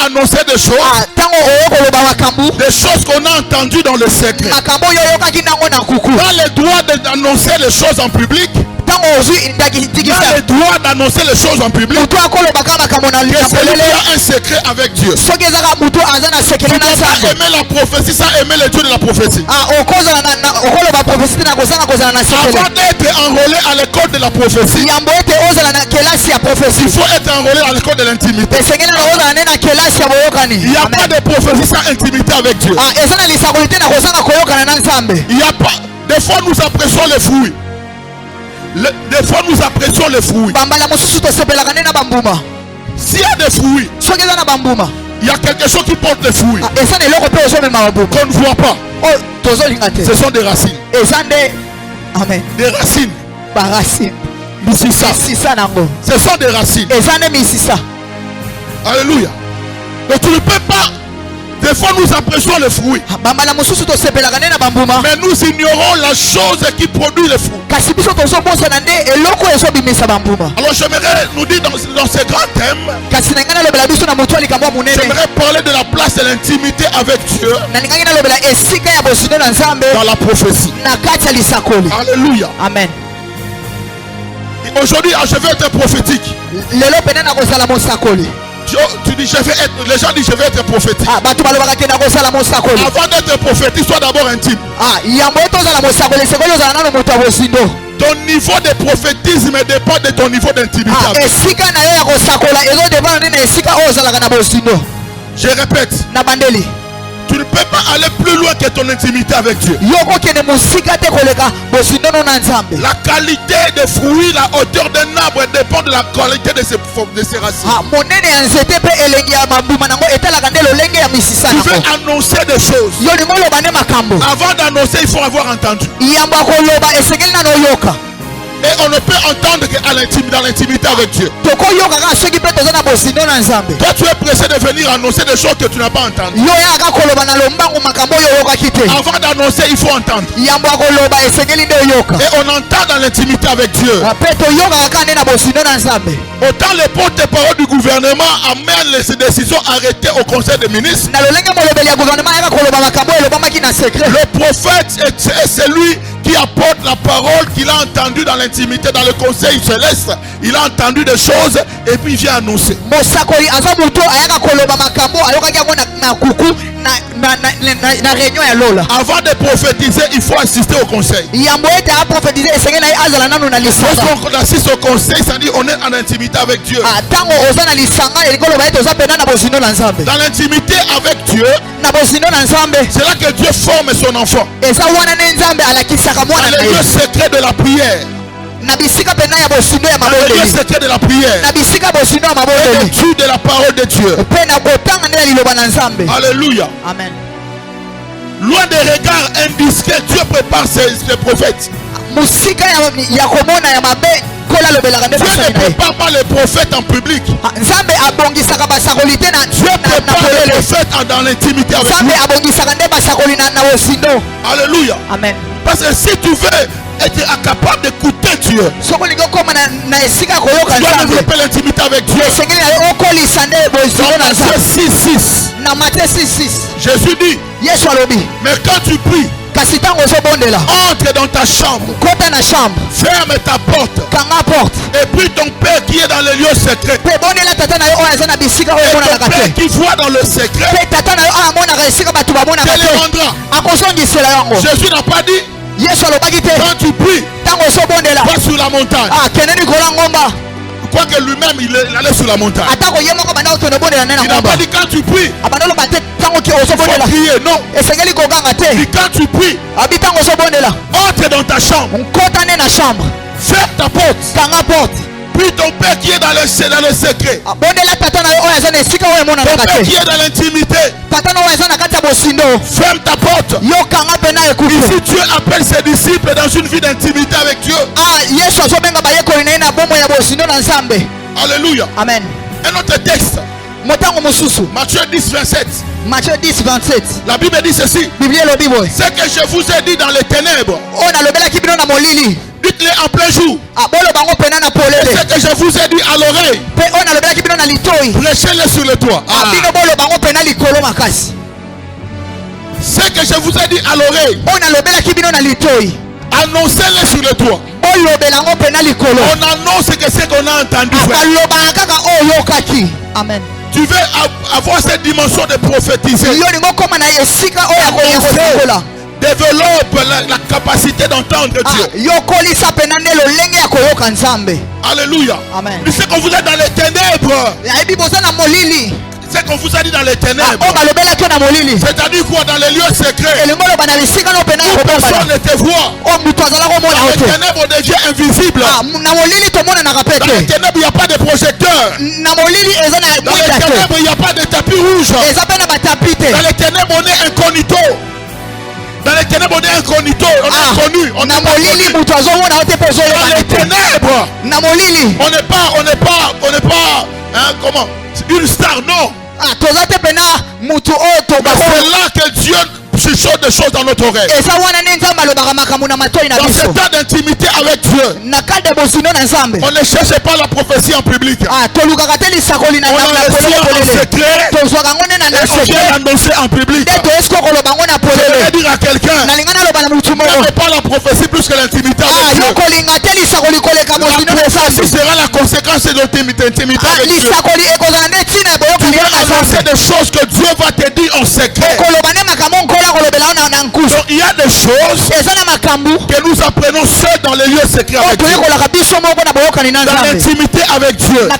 annoncer des choses qu'on a entendues dans le secret. Tu as le droit d'annoncer les choses en public. Tu as le droit d'annoncer les choses en public. Que celui qui a un secret avec Dieu. Tu ne peux pas aimer la prophétie sans aimer le Dieu de la prophétie. Avant d'être enrôlé à l'école de la prophétie, il faut être enrôlé à l'école de l'intimité. Il n'y a pas de prophétie sans intimité avec Dieu. Il n'y a pas. Des fois nous apprécions les fruits. Des fois nous apprécions les fruits. S'il y a des fruits, il y a quelque chose qui porte les fruits qu'on ne voit pas. Ce sont des racines. Amen. Des racines. Ce sont des racines. Alléluia. Donc tu ne peux pas. Des fois nous apprécions les fruits. Mais nous ignorons la chose qui produit les fruits. Alors j'aimerais nous dire dans ce grand thème, j'aimerais parler de la place de l'intimité avec Dieu dans la prophétie. Alléluia. Amen. Aujourd'hui, je vais être prophétique. Tu dis je vais être, les gens disent je vais être prophétique. Avant d'être prophétique, sois d'abord intime. Ton niveau de prophétisme dépend de ton niveau d'intimité. Je répète, tu ne peux pas aller plus loin que ton intimité avec Dieu. La qualité des fruits, la hauteur d'un arbre dépend de la qualité de ses racines. Tu veux annoncer des choses. Avant d'annoncer, il faut avoir entendu. Et on ne peut entendre qu'à dans l'intimité avec Dieu. Toi tu es pressé de venir annoncer des choses que tu n'as pas entendues. Avant d'annoncer, il faut entendre. Et on entend dans l'intimité avec Dieu. Autant les porte-parole du gouvernement amènent les décisions arrêtées au conseil des ministres. Le prophète est celui qui apporte la parole qu'il a entendue dans l'intimité, dans le conseil céleste. Il a entendu des choses et puis il vient annoncer. Avant de prophétiser, il faut assister au conseil. Lorsqu'on assiste au conseil, ça dit on est en intimité avec Dieu. Dans l'intimité avec Dieu, c'est là que Dieu forme son enfant. Dans les lieux secrets de la prière. Dans les lieux secrets de la prière. Et l'étude de la parole de Dieu. Alléluia. Amen. Loin des regards indiscrets, Dieu prépare ses prophètes. Dieu ne prépare pas les prophètes en public. Dieu prépare les prophètes dans l'intimité avec lui. Alléluia. Amen. Parce que si tu veux être capable d'écouter Dieu, tu dois développer l'intimité avec Dieu. Dans Matthieu 6:6, Jésus dit, mais quand tu pries, entre dans ta chambre, ferme ta porte, et prie ton Père qui est dans le lieu secret, et ton Père qui voit dans le secret te le rendra. Jésus n'a pas dit quand tu pries, va sur la montagne. Quoique lui-même il allait sur la montagne. Il n'a pas dit quand tu pries, il faut prier. Non. Il dit quand tu pries, entre dans ta chambre, ferme ta porte, prie ton Père qui est dans le secret, ton Père qui est dans l'intimité, ferme ta porte. Ici Dieu appelle ses disciples dans une vie d'intimité avec Dieu. Alléluia. Amen. Un autre texte, Matthieu 10:27. La Bible dit ceci: ce que je vous ai dit dans les ténèbres, Dites-les en plein jour. Bolo bango pena na polele. Ce que je vous ai dit à l'oreille. Pe ona lobela ki bino na litoi. Prêchez-les sur le toit. Bino bolo bango pena likolo makasi. Ce que je vous ai dit à l'oreille. Ona lobela ki bino na litoi. Annoncez-les sur le toit. On annonce que ce qu'on a entendu. Amen. Tu veux avoir cette dimension de prophétiser. Développe la capacité d'entendre Dieu. Alléluia. Amen. C'est qu'on vous a dans les ténèbres. C'est qu'on vous a dit dans les ténèbres. C'est-à-dire quoi? Dans les lieux secrets. Personne ne te voit. Dans les ténèbres, on devient invisible. Dans les ténèbres, il n'y a pas de projecteur. Dans les ténèbres, il n'y a pas de tapis rouge. Dans les ténèbres, on est incognito. Dans les ténèbres, on est incognito. On est connu. On n'est pas connu. Dans les ténèbres, on n'est pas, hein, comment? Une star, non. C'est là que Dieu chuchote des choses dans notre oreille. Dans ce temps d'intimité avec Dieu, on ne cherche pas la prophétie en public. On a reçu en secret et on vient l'annoncer en public. Je vais dire à quelqu'un, n'aimez pas la prophétie plus que l'intimité avec Dieu. La prophétie sera la conséquence de notre intimité avec Dieu. Tu vas annoncer des choses que Dieu va te dire en secret. Donc il y a des choses que nous apprenons seuls dans les lieux secrets avec Dieu. Dans l'intimité avec Dieu. Il y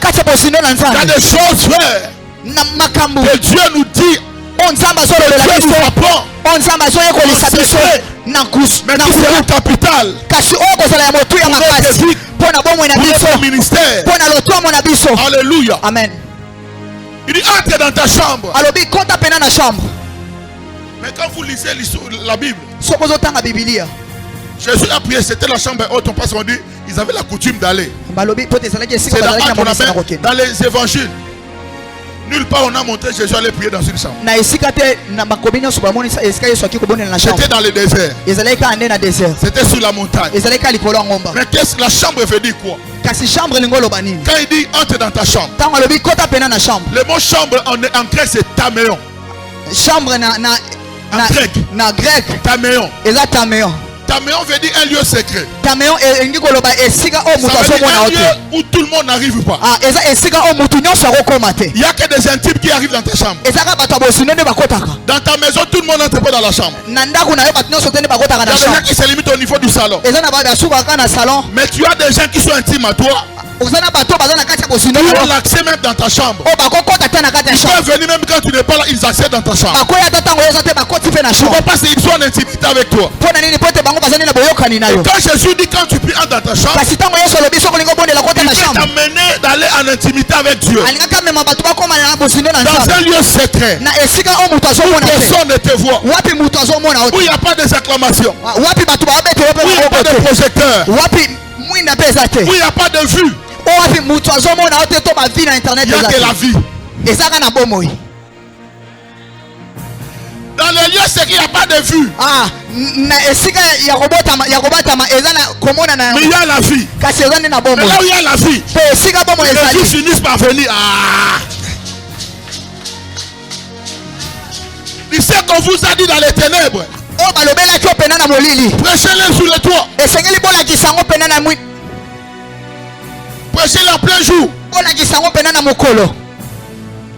a des choses, frère, que Dieu nous dit. Dieu nous apprend en secret, mais qui sera capital pour notre ministère. Alléluia. Amen. Il dit entre dans ta chambre. Mais quand vous lisez la Bible, Jésus a prié, c'était la chambre haute. On passe, on dit, ils avaient la coutume d'aller. C'est dans les évangiles. Nulle part on a montré Jésus allait prier dans une chambre. C'était dans le désert. C'était sur la montagne. Mais qu'est-ce que la chambre veut dire quoi? Quand il dit entre dans ta chambre, le mot chambre en grec c'est taméon. Chambre en grec taméon. Taméon veut dire un lieu secret. Ça veut dire un lieu où tout le monde n'arrive pas. Il n'y a que des intimes qui arrivent dans ta chambre. Dans ta maison, tout le monde n'entre pas dans la chambre. Il y a des gens qui se limitent au niveau du salon. Mais tu as des gens qui sont intimes à toi. Tu as l'accès même dans ta chambre. Ils peuvent venir même quand tu n'es pas là, ils accèdent dans ta chambre. Pourquoi? Parce qu'ils sont en intimité avec toi. Et quand Jésus dit quand tu pries dans ta chambre, il peut t'amener d'aller en intimité avec Dieu. Dans un lieu secret où personne ne te voit, où il n'y a pas de acclamations, où il n'y a pas de projecteur, où il n'y a pas de vue. Il n'y a que la vie. Dans les lieux secrets, il n'y a pas de vue. Mais il y a la vie. Mais là où il y a la vie, les vues finissent par venir. Il sait qu'on vous a dit dans les ténèbres. Prêchez-les sur le toit. Prêchez-les en plein jour.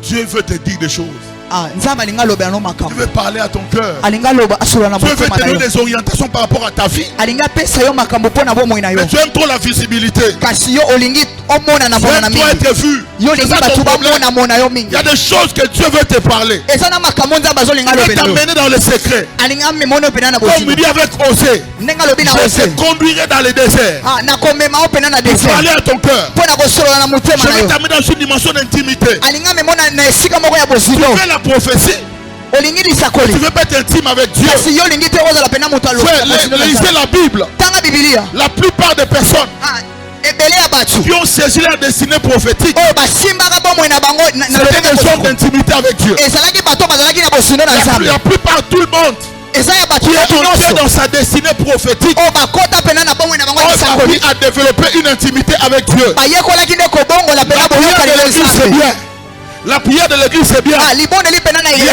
Dieu veut te dire des choses. Tu veux parler à ton cœur. Dieu veut te donner des orientations par rapport à ta vie. Mais tu aimes trop la visibilité. Tu aimes trop être vu. Il y a des choses que Dieu veut te parler. Il veut t'amener dans le secret. Comme il dit avec Osée, je te conduirai dans le désert pour parler à ton cœur. Je vais t'amener dans une dimension d'intimité. Tu fais la prophétie. Tu veux pas être intime avec Dieu. Frère, lisez la Bible. La plupart des personnes qui ont saisi la destinée prophétique, c'était des hommes d'intimité avec Dieu. La plupart, tout le monde qui est entré dans sa destinée prophétique, ont appris à développer une intimité avec Dieu. La prière de l'église c'est bien. Il y a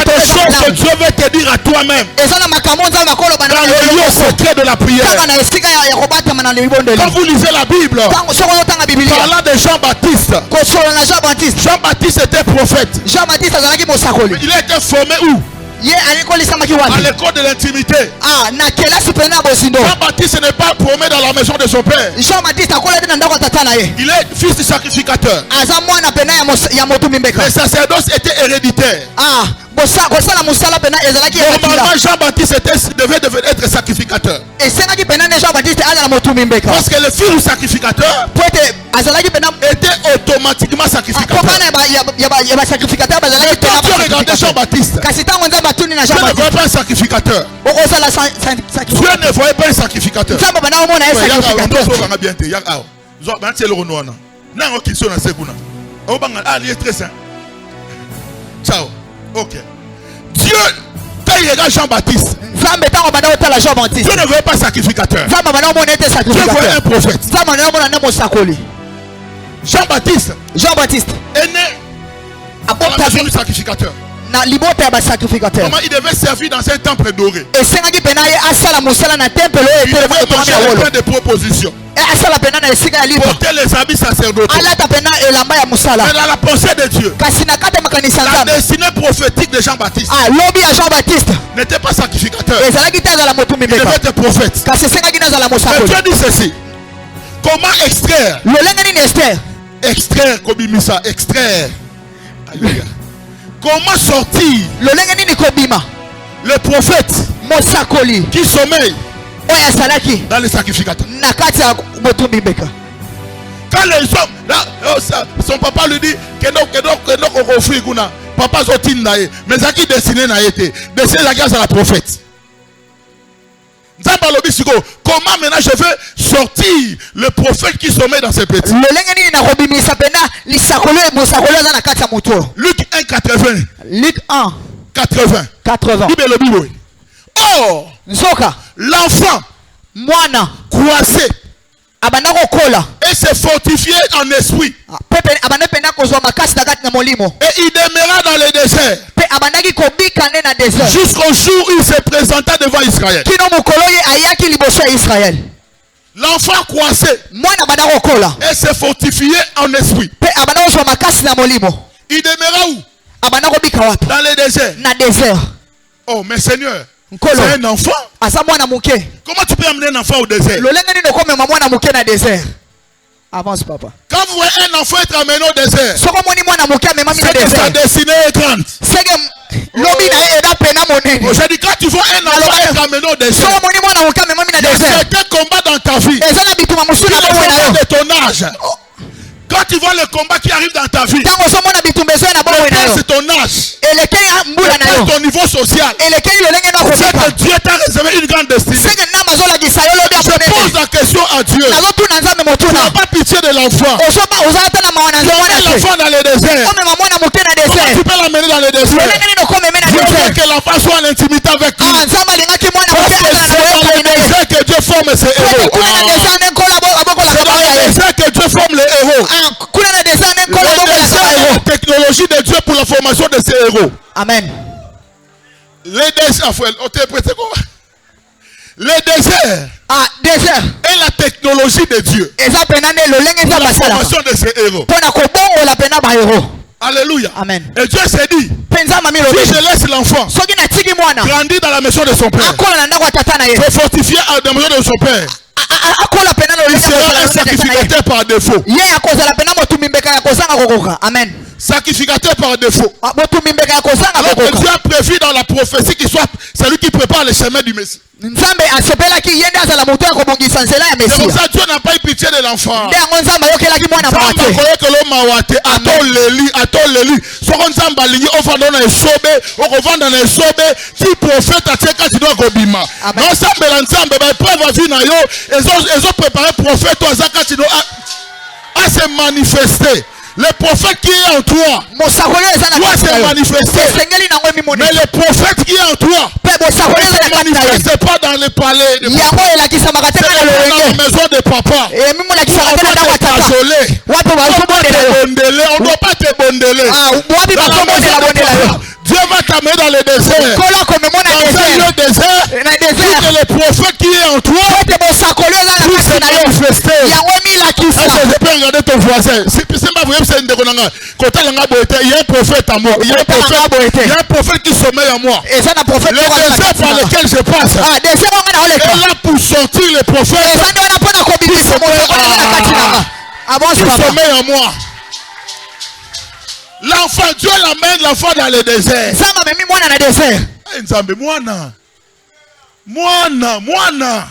des choses que Dieu veut te dire à toi-même dans le lieu secret de la prière. Quand vous lisez la Bible, parlant de Jean-Baptiste, Jean-Baptiste était prophète. Il a été formé où? À l'école de l'intimité. Jean-Baptiste n'est pas promené dans la maison de son père. Il est fils du sacrificateur. Le sacerdoce était héréditaire. Normalement, Jean-Baptiste devait être sacrificateur. Parce que le fils du sacrificateur était automatiquement sacrificateur. Mais quand tu regardais Jean-Baptiste, Dieu ne voyait pas un sacrificateur. Dieu ne voyait pas un sacrificateur. Ciao. Ok. Dieu, quand il regarde Jean-Baptiste, Dieu ne veut pas sacrificateur. Dieu veut un prophète. Jean-Baptiste est né dans la maison du sacrificateur. Comment il devait servir dans un temple doré. Il devait manger plein de propositions. Porter les habits sacerdotaux. Mais dans la pensée de Dieu, la destinée prophétique de Jean-Baptiste n'était pas sacrificateur. Il devait être prophète. Mais Dieu dit ceci. Comment extraire? Extraire, Kobimisa, extraire. Alléluia. Comment sortir le prophète qui sommeille dans les sacrificateurs? Quand les hommes, là, son papa lui dit que papa zotin nae, mais ça qui destiné na été, destiné à la prophète. Comment maintenant je veux sortir le prophète qui sommeille dans ses petits? Luc 1, 80. Luc 1, 80. Or, l'enfant croissait et se fortifiait en esprit. Et il demeura dans le désert jusqu'au jour où il se présenta devant Israël. L'enfant croissait et se fortifiait en esprit. Il demeura où? Dans le désert. Oh, mais Seigneur, c'est un enfant. Comment tu peux amener un enfant au désert? Avance, papa. Quand vous voyez un enfant être amené au désert, c'est que sa destinée est grande. J'ai dit, quand tu vois un enfant être amené au désert, il y a certains combats dans ta vie. De ton âge. Quand tu vois le combat qui arrive dans ta vie, c'est ton âge, c'est ton niveau social, c'est que Dieu t'a réservé une grande destinée. Je pose la question à Dieu. Tu n'as pas pitié de l'enfant. L'enfant dans le désert. Comment tu peux l'amener dans le désert? Dieu veut que l'enfant soit en intimité avec lui. Parce que c'est dans le désert que Dieu forme ses héros. C'est dans le désert que Dieu forme les héros. La technologie de Dieu pour la formation de ces héros. Amen. Le désert est la technologie de Dieu pour la formation de ces héros. Alléluia. Amen. Et Dieu s'est dit, si je laisse l'enfant grandir dans la maison de son père, se fortifier dans la maison de son père, il sera un sacrificateur par défaut. Amen. Sacrificateur par défaut. Alors que Dieu a prévu dans la prophétie qu'il soit celui qui prépare le chemin du Messie. C'est pour ça que Dieu n'a pas eu pitié de l'enfant. À se manifester. Le prophète qui est en toi doit se manifester. Mais le prophète qui est en toi ne manifeste pas dans les palais de papa. C'est dans la maison de papa. On doit te cajoler. On ne doit pas te bondeler. Dieu va t'amener dans le désert. Dans un lieu désert, pour que le prophète qui est en toi puisse se manifester. Est-ce que je peux regarder ton voisin? Il y a un prophète à moi. Il y a un prophète qui sommeille en moi. Le désert par lequel je passe est là pour sortir les prophètes qui sommeillent en moi. L'enfant, Dieu l'amène l'enfant dans le désert. Mwana.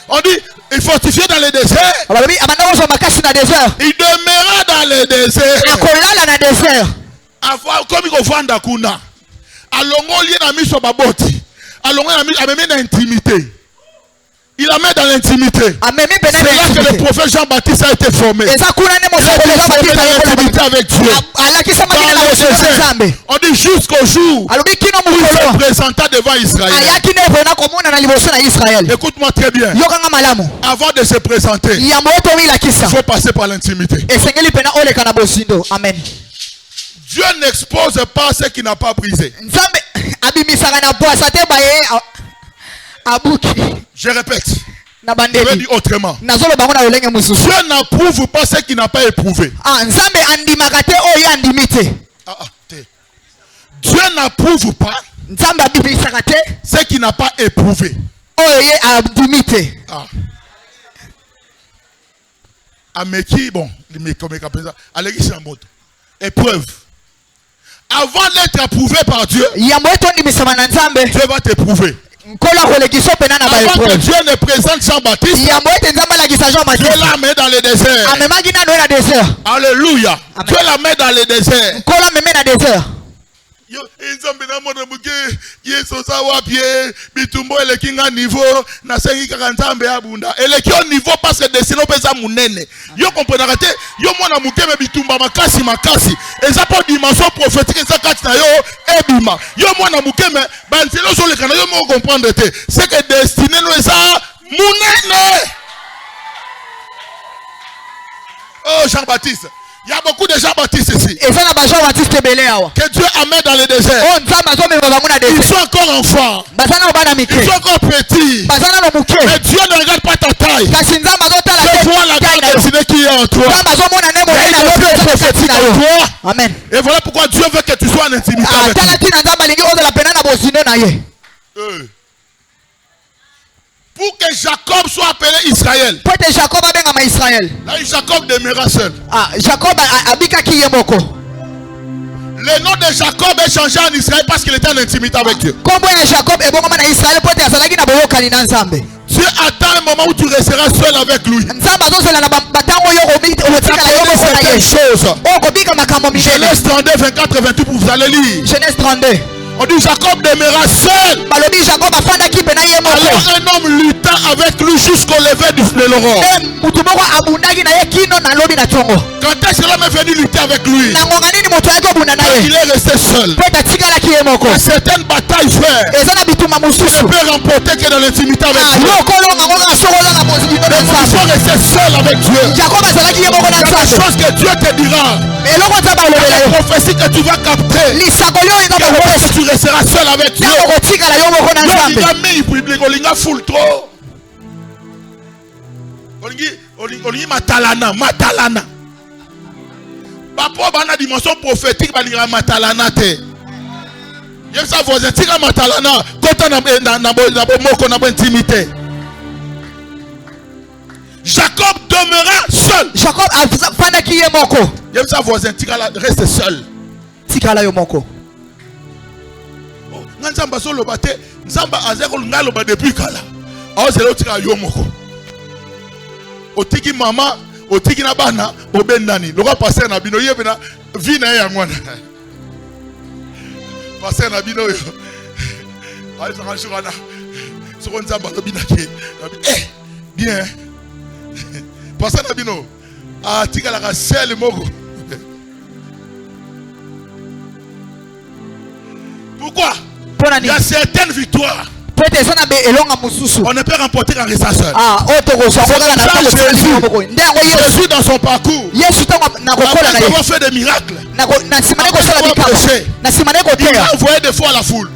On dit, il fortifie dans le désert. Il demeura dans le désert. Comme il faut vendre kuna. Alongo lié na miso baboti. Alongo na intimité. Il la met dans l'intimité. C'est là que le prophète Jean-Baptiste a été formé. Il a été formé dans l'intimité avec Dieu. Dans le désert. On dit jusqu'au jour où il se présenta devant Israël. Écoute-moi très bien. Avant de se présenter, il faut passer par l'intimité. Amen. Dieu n'expose pas ce qui n'a pas brisé. Je répète. Je vais dire autrement. Dieu n'approuve pas ce qui n'a pas éprouvé. Dieu n'approuve pas ce qui n'a pas éprouvé. Épreuve. Avant d'être approuvé par Dieu, Dieu va t'éprouver. Avant que Dieu ne présente Jean-Baptiste, Dieu la met dans le désert. Alléluia. Dieu la met dans le désert. Niveau parce que destino pesa munene. Yo comprenez te yo mona mukeme bitumba makasi et ça pas dimension prophétique ça kati na yo ebima. Yo mona mukeme banzelo so le kana yo mo comprendre te c'est que destiné no ça munene. Oh Jean-Baptiste. Il y a beaucoup de Jean-Baptiste ici. Que Dieu amène dans le désert. Ils sont encore enfants. Ils sont encore petits. Mais Dieu ne regarde pas ta taille. Tu vois la grande destinée qui est en toi. Amen. Et voilà pourquoi Dieu veut que tu sois en intimité avec lui. Pour que Jacob soit appelé Israël. Là, Jacob demeura seul. Le nom de Jacob est changé en Israël parce qu'il était en intimité avec Dieu. Dieu attend un moment où tu resteras seul avec lui. Genèse 32, 24 et 28 pour vous allez lire. Genèse 32. On dit Jacob demeura seul. Alors un homme lutta avec lui jusqu'au lever de l'aurore. Quand est-ce que l'homme est venu lutter avec lui? Il est resté seul. Certaines batailles frères ne peut remporter que dans l'intimité avec Dieu. Il faut rester seul avec Dieu. Il y a des choses que Dieu te dira. La prophétie que tu vas capter. Tu resteras seul avec Dieu. Matalana. Papa bana dimension prophétique balira matalana te. Yem sa voisin tika matalana kota na moko na intimité. Jacob demeura seul. Jacob afana ki ye moko. Yem sa voisin tika reste seul. Tika la yo moko. Nzamba solo bate nzamba azeko ngalo ba depuis kala. Azelo tika yo moko. Otiki mama otiki na bana obendani loka passer na bino yebe na vina ya ngwana passer na bino yo ay sa kashwana soko nzamba lo binake bien passer na bino tika la ka sel moko Pourquoi? Il y a certaines victoires. On ne peut remporter qu'en restant seul. Jésus dans son parcours, après avoir fait des miracles, il a envoyé des fois à la foule.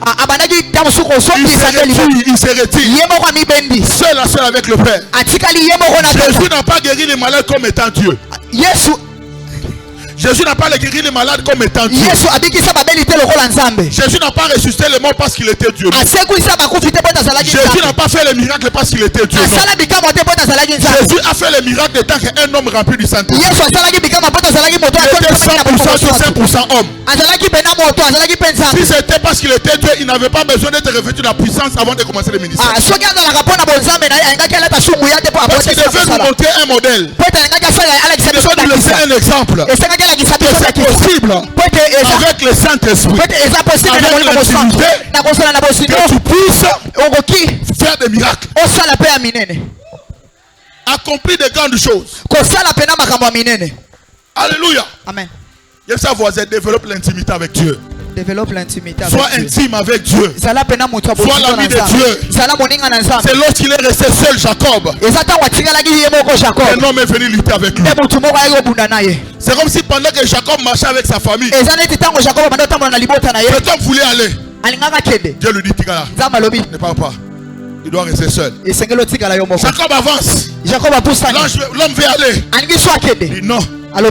Il se retire. Seul avec le Père. Jésus n'a pas guéri les malades comme étant Dieu. Jésus n'a pas guéri les malades comme étant Dieu. Jésus n'a pas ressuscité les morts parce qu'il était Dieu. Jésus n'a pas fait les miracles parce qu'il était Dieu. Jésus a fait les miracles étant qu'un homme rempli du Saint-Esprit. Il était 100% sur 5% homme. Si c'était parce qu'il était Dieu, il n'avait pas besoin d'être revêtu de la puissance avant de commencer le ministère. Parce qu'il devait nous montrer un modèle. Il devait nous laisser un exemple. C'est possible avec le Saint-Esprit, avec l'intimité, que tu puisses faire des miracles, accomplir de grandes choses. Alléluia. Amen. Et ça, voisin, développe l'intimité avec Dieu. Développe l'intimité avec Sois Dieu. intime avec Dieu. Sois l'ami de Dieu. C'est lorsqu'il est resté seul, Jacob, un homme est venu lutter avec lui. C'est comme si pendant que Jacob marchait avec sa famille, cet homme voulait aller. Dieu lui dit, Tigala, ne parle pas. Il doit rester seul. Jacob avance. L'homme veut aller. Il dit non. C'est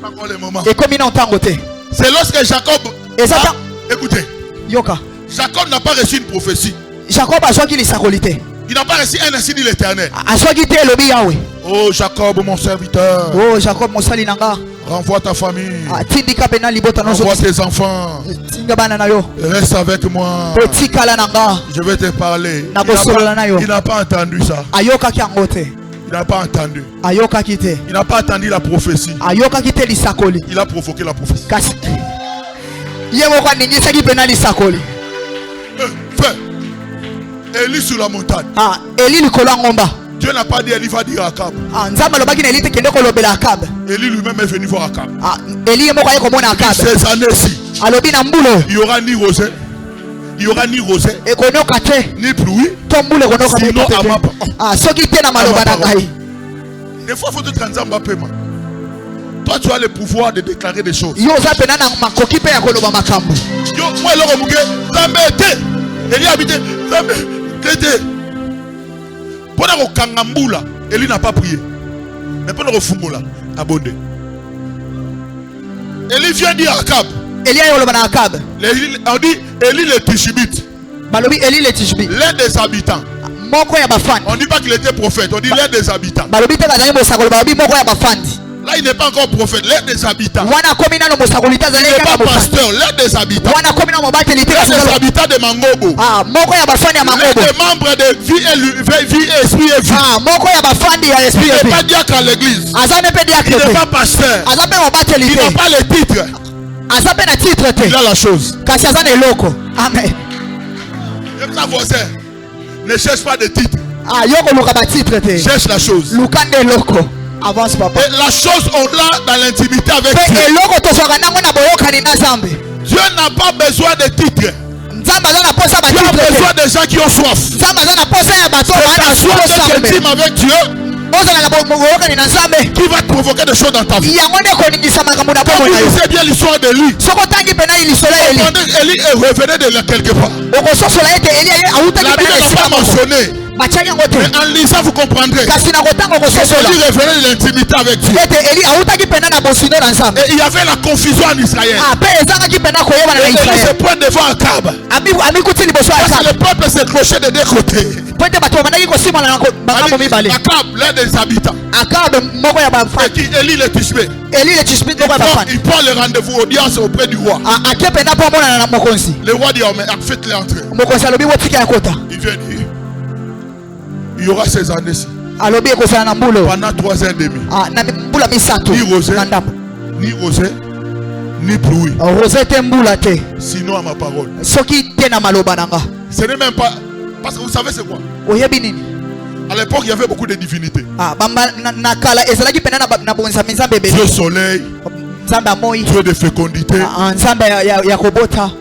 pas encore le moment. C'est lorsque Jacob écoutez, Jacob n'a pas reçu une prophétie. Il n'a pas reçu un ainsi dit l'Éternel. Oh Jacob mon serviteur, renvoie ta famille, renvoie tes enfants, reste avec moi, je vais te parler. Il n'a pas entendu ça. Il n'a pas entendu. Il n'a pas entendu la prophétie. Il a provoqué la prophétie. Fais. Élie sur la montagne. Dieu n'a pas dit Élie va dire à Akab. Élie lui-même est venu voir Akab. Ces années-ci, il n'y aura ni rosée. Il n'y aura ni rosée, ni pluie, sinon à ma parole. Des fois, il faut te transformer un peu. Toi, tu as le pouvoir de déclarer des choses. Moi, Élie habité. Pendant que Kangambula, Élie n'a pas prié. Mais pendant que Fungola, abondé. Élie vient dire à Akab. On dit Élie le Tishbite. L'un des habitants. On ne dit pas qu'il était prophète, on dit l'un des habitants. Là, il n'est pas encore prophète, l'un des habitants. Il n'est pas pasteur, l'un des habitants. L'un des habitants de Mangobo. L'un des membres de vie, esprit et vie. Il n'est pas diacre à l'église. Il n'est pas pasteur. Il n'a pas le titre. Il a la chose. Amen. Ta voisin, ne cherche pas de titre. Cherche la chose. Avance, papa. Et la chose, on l'a dans l'intimité avec Dieu. Dieu n'a pas besoin de titres. Dieu a besoin des gens qui ont soif. C'est ta soif d'être intime avec Dieu qui va te provoquer des choses dans ta vie. Quand vous lisez bien l'histoire d'Élie, Élie revenait de là quelque part. La Bible n'a pas mentionné. Mais en lisant, vous comprendrez. Élie revenait de l'intimité avec Dieu. Et il y avait la confusion en Israël. Et Élie se pointe devant Akab. Parce que le peuple s'est cloché de deux côtés. Akab, l'un des habitants. Et qui Élie le Tishbé. Il prend le rendez-vous audience auprès du roi. Le roi dit faites-le entrer. Il vient dire il y aura ces années-ci. Pendant 3 ans et demi. Ni rosée, ni pluie. Sinon à ma parole. Ce n'est même pas. Parce que vous savez c'est quoi? À l'époque il y avait beaucoup de divinités. Dieu soleil, Dieu de fécondité.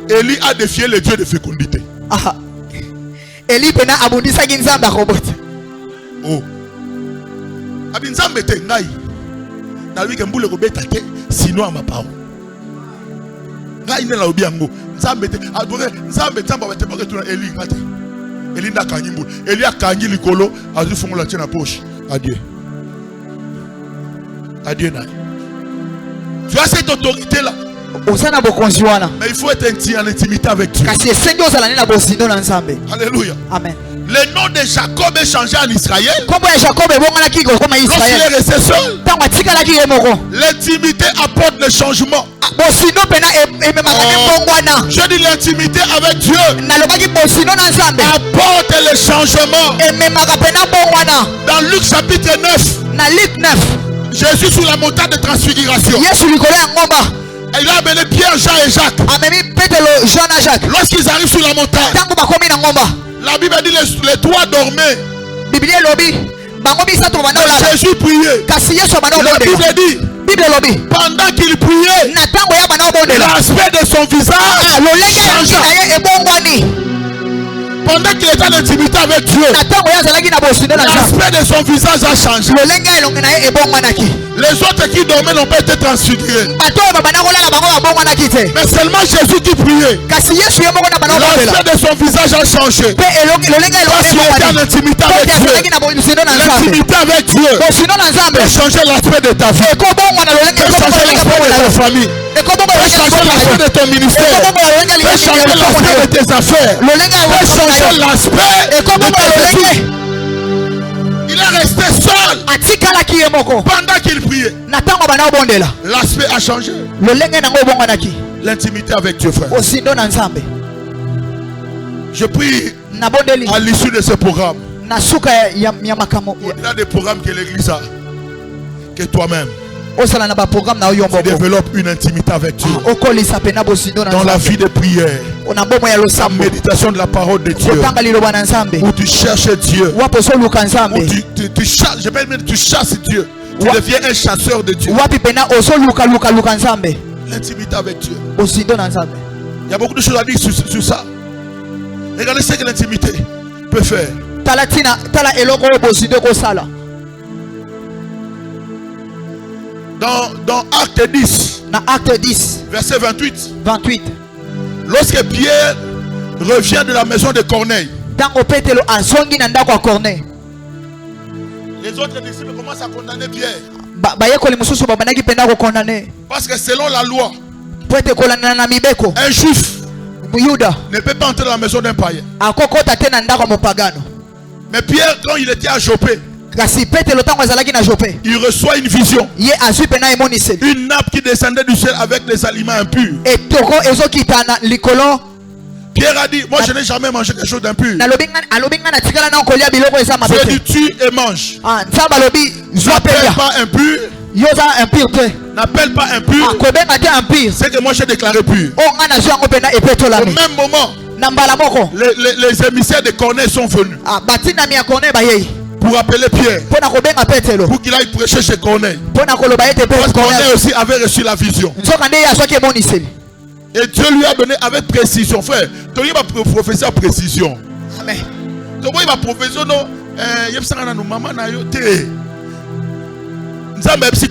Élie a défié le Dieu de fécondité. Oh. Abinzambe te ngai. Na lui ke mbule ko beta te sinon ma parole. Ngai ne la obiango. Nzambe te adore nzambe tsamba ba te ba retuna Eli ngate. Eli na kanyimbu. Eli akangi likolo azu fongola tie na poche. Adieu. Adieu na. Tu as cette autorité là. Mais il faut être en intimité avec Dieu. Alléluia. Amen. Le nom de Jacob est changé en Israël. Lorsqu'il est resté seul, l'intimité apporte le changement. Je dis l'intimité avec Dieu apporte le changement. Dans Luc chapitre 9, Jésus sur la montagne de transfiguration. Il a amené Pierre, Jean et Jacques. Lorsqu'ils arrivent sur la montagne, la Bible dit les trois dormaient. Jésus priait. La Bible dit pendant qu'il priait, l'aspect de son visage changeait. Pendant qu'il était en intimité avec Dieu, l'aspect de son visage a changé. Les autres qui dormaient n'ont pas été transfigurés. Mais seulement Jésus qui priait, l'aspect de son visage a changé. Parce qu'il était en intimité avec Dieu. L'intimité avec Dieu peut changer l'aspect de ta vie, peut changer l'aspect de ta famille, peut changer l'aspect de ton ministère, peut changer l'aspect de tes affaires, peut changer l'aspect de tes études. Il est resté seul pendant qu'il priait. L'aspect a changé. L'intimité avec Dieu, frère. Je prie à l'issue de ce programme, au-delà des programmes que l'église a, que toi-même tu développes une intimité avec Dieu dans la vie de prière, la méditation de la parole de Dieu, où tu cherches Dieu, où tu chasses, je peux dire tu chasses Dieu, tu deviens un chasseur de Dieu. L'intimité avec Dieu. Il y a beaucoup de choses à dire sur ça. Regardez ce que l'intimité peut faire. Dans Acte 10, verset 28, lorsque Pierre revient de la maison de Corneille, les autres disciples commencent à condamner Pierre. Parce que selon la loi, un juif ne peut pas entrer dans la maison d'un païen. Mais Pierre, quand il était à Joppé, il reçoit une vision. Une nappe qui descendait du ciel avec des aliments impurs. Pierre a dit, moi je n'ai jamais mangé quelque chose d'impur. Dieu dit, tue et mange. N'appelle pas impur. N'appelle pas impur. C'est que moi j'ai déclaré pur. Au même moment, les émissaires de Corneille sont venus pour appeler Pierre, pour qu'il aille prêcher chez Corneille. Parce que Corneille aussi avait reçu la vision. Et Dieu lui a donné avec précision, frère. Tu vas prophétiser à précision. Amen. Tu vas prophétiser, non?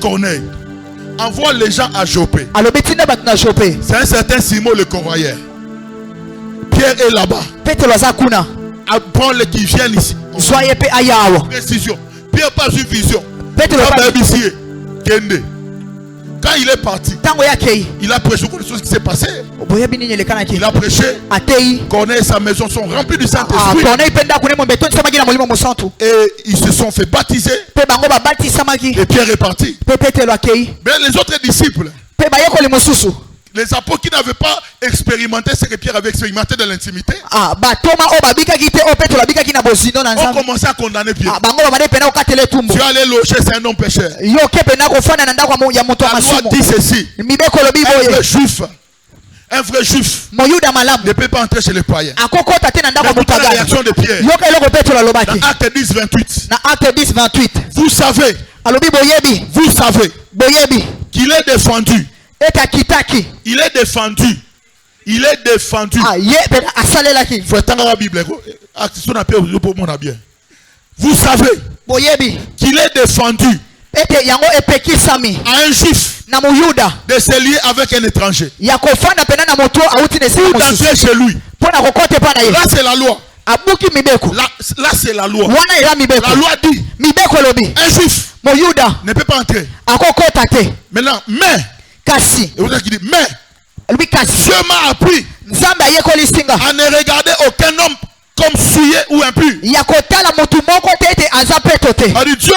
Corneille envoie les gens à Joppé. C'est un certain Simon le convoyeur. Pierre est là-bas. Apprends les qui viennent ici. Précision. Pierre pas une vision. Quand il est parti, il a prêché beaucoup de choses qui s'est passé. Il a prêché. Corneille et sa maison sont remplis du Saint-Esprit. Et ils se sont fait baptiser. Et Pierre est parti. Mais les autres disciples, les apôtres qui n'avaient pas expérimenté ce que Pierre avait expérimenté dans l'intimité, ont commencé à condamner Pierre. Tu es allé loger, c'est un homme pécheur. La loi dit ceci. Un vrai juif ne peut pas entrer chez les païens. Écoutez la réaction de Pierre. Dans Acte 10, 28. Vous savez qu'il est défendu Il est défendu. Il est défendu. Vous savez qu'il est défendu à un juif de se lier avec un étranger ou d'entrer chez lui. Là c'est la loi. Là c'est la loi. La loi dit un juif ne peut pas entrer. Maintenant, mais Dieu m'a appris à ne regarder aucun homme comme souillé ou impur. Dieu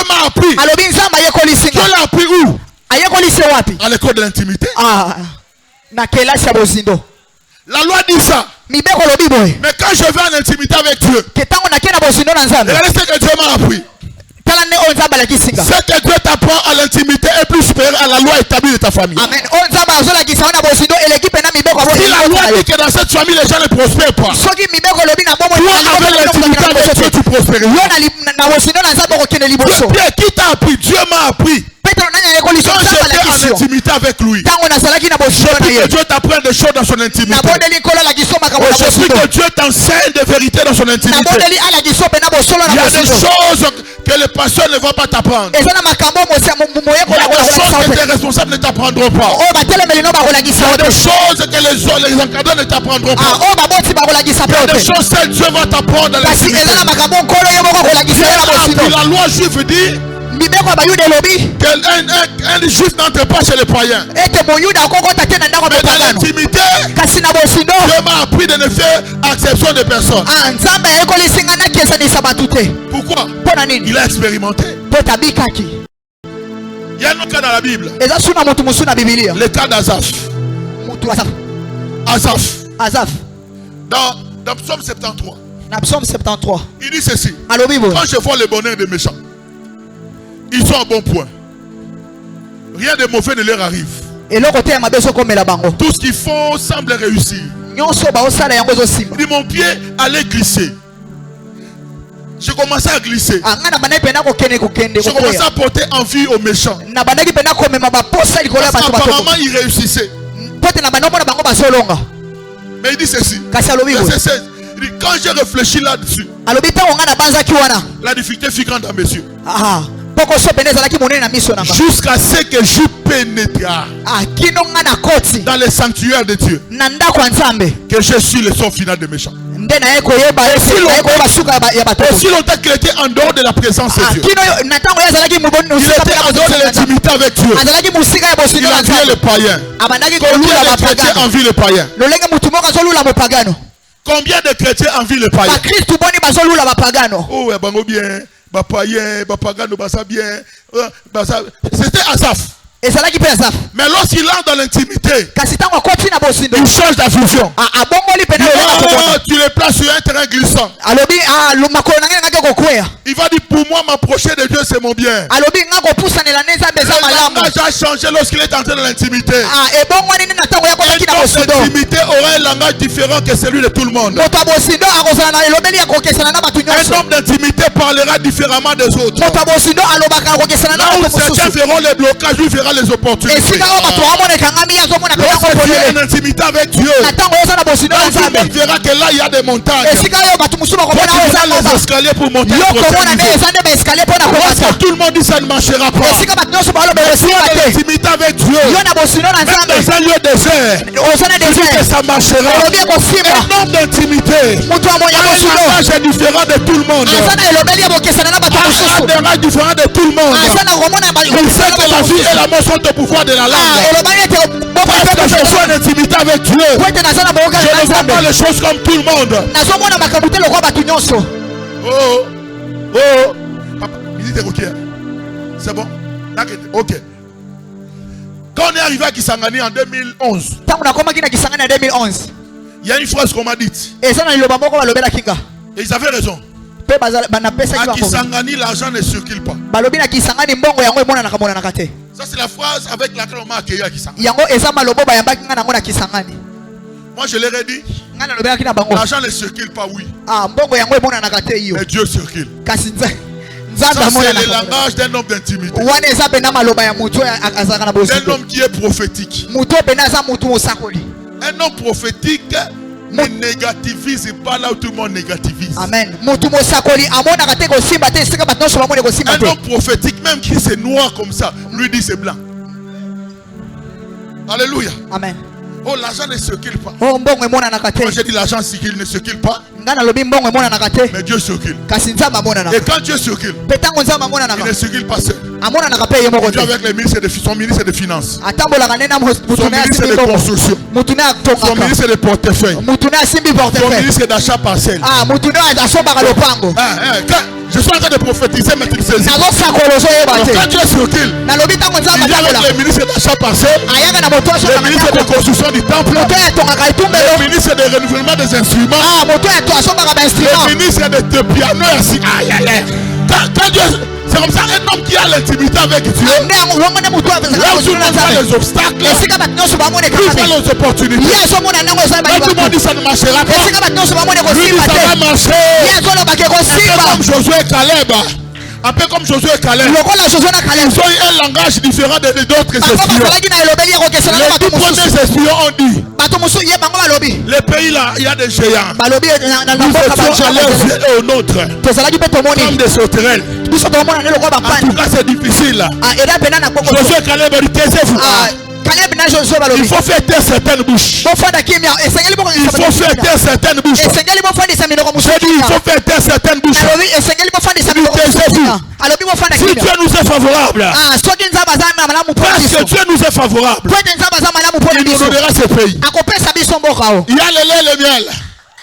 m'a appris. Dieu l'a appris où? À l'école de l'intimité. La loi dit ça. Mais quand je vais en intimité avec Dieu, regardez ce que Dieu m'a appris. Ce que Dieu t'apprend à l'intimité est plus supérieur à la loi établie de ta famille. Amen. Si la loi dit que dans cette famille les gens ne prospèrent pas, toi avec l'intimité avec Dieu tu prospères. Qui t'a appris? Dieu m'a appris. Quand j'étais en intimité avec lui, je prie que Dieu t'apprenne des choses dans son intimité. Je prie que Dieu t'enseigne des vérités dans son intimité. Il y a des choses que les pasteurs ne vont pas t'apprendre. Il y a des choses que tes responsables ne t'apprendront pas. Il y a des choses que les encadrants ne t'apprendront pas. Il y a des choses que Dieu va t'apprendre dans l'intimité. La loi juive dit qu'un juif n'entre pas chez les païens. Mais dans l'intimité, Dieu m'a appris de ne faire exception de personne. Pourquoi? Il a expérimenté. Il y a un autre cas dans la Bible. Le cas d'Azaph. Azaph. Dans Psaume 73. Il dit ceci. Quand je vois le bonheur des méchants, ils sont à bon point. Rien de mauvais ne leur arrive. Tout ce qu'ils font semble réussir. Il dit mon pied allait glisser. Je commençais à glisser. Je commençais à porter envie aux méchants. Apparemment ils réussissaient. Mais il dit ceci. Il dit quand j'ai réfléchi là-dessus, la difficulté fut grande à mes yeux. Jusqu'à ce que je pénètre dans le sanctuaire de Dieu, que je suis le sort final des méchants. Aussi longtemps qu'il était en dehors de la présence de Dieu, il était en dehors de l'intimité avec Dieu. Il a vu les païens. Combien de chrétiens envient les païens? Combien de chrétiens envient les païens? Oh, bien. C'était Azaph. Mais lorsqu'il entre dans l'intimité, il change d'infusion. Tu les places sur un terrain glissant. Il va dire pour moi m'approcher de Dieu c'est mon bien. Le langage a changé lorsqu'il est entré dans l'intimité. L'intimité aura un langage différent que celui de tout le monde. Un homme d'intimité parlera différemment des autres. Là où certains feront les blocages, lui fera les opportunités. Lorsque tu es en intimité avec Dieu, là tout le monde verra que là il y a des montagnes. Tu verras les escaliers pour monter à prochain niveau. Lorsque tout le monde dit ça ne marchera pas. Si tu es en intimité avec Dieu, même dans un lieu désert, tu dis que ça marchera. Un homme d'intimité a un langage différent de tout le monde. Un langage différent de tout le monde. Il sait que la vie et la mort sont au pouvoir de la langue. Parce que je suis en intimité avec Dieu, je ne vois pas les choses comme tout le monde. Papa, c'est bon? Ok. Quand on est arrivé à Kisangani en 2011, il y a une phrase qu'on m'a dite. Et ils avaient raison. À Kisangani, l'argent ne circule pas. Ça c'est la phrase avec laquelle on m'a accueilli à Kisangani. Moi je leur ai dit, l'argent ne circule pas, oui. Mais Dieu circule. Ça, c'est le langage d'un homme d'intimité. D'un homme qui est prophétique. Un homme prophétique ne négativise pas là où tout le monde négativise. Amen. Un homme prophétique, même qui c'est noir comme ça, lui dit c'est blanc. Alléluia. Amen. Oh, l'argent ne circule pas. Quand Quand j'ai dit l'argent ne circule pas, mais Dieu circule. Et quand Dieu circule, il ne circule pas seul. Dieu avec son ministre des Finances, son ministre de Construction, son ministre de Portefeuille, son ministre d'achat partiel. Je suis en train de prophétiser, mais tu le sais. Quand Dieu circule, il y a avec le ministre d'achat partiel, le ministre de construction du temple, le ministre de renouvellement des instruments, le ministre de piano et ainsi. Quand Dieu, c'est comme ça, un homme qui a l'intimité avec Dieu, là où tout le monde voit les obstacles, lui voit les opportunités. Là tout le monde dit ça ne marchera pas, lui dit ça va marcher. Comme Josué et Caleb. Un peu comme Josué et Caleb. Ils ont eu un langage différent d'autres espions. Les tout premiers espions ont dit, le pays là, il y a des géants. Nous étions à leurs yeux et aux nôtres comme des sauterelles. En tout cas c'est difficile. Josué et Caleb ont dit, taisez-vous. Il faut faire taire certaines bouches. Il faut faire taire certaines bouches. J'ai dit, il faut faire taire certaines bouches. Si Dieu nous est favorable, parce que Dieu nous est favorable, il nous donnera ce pays. Il y a le lait et le miel.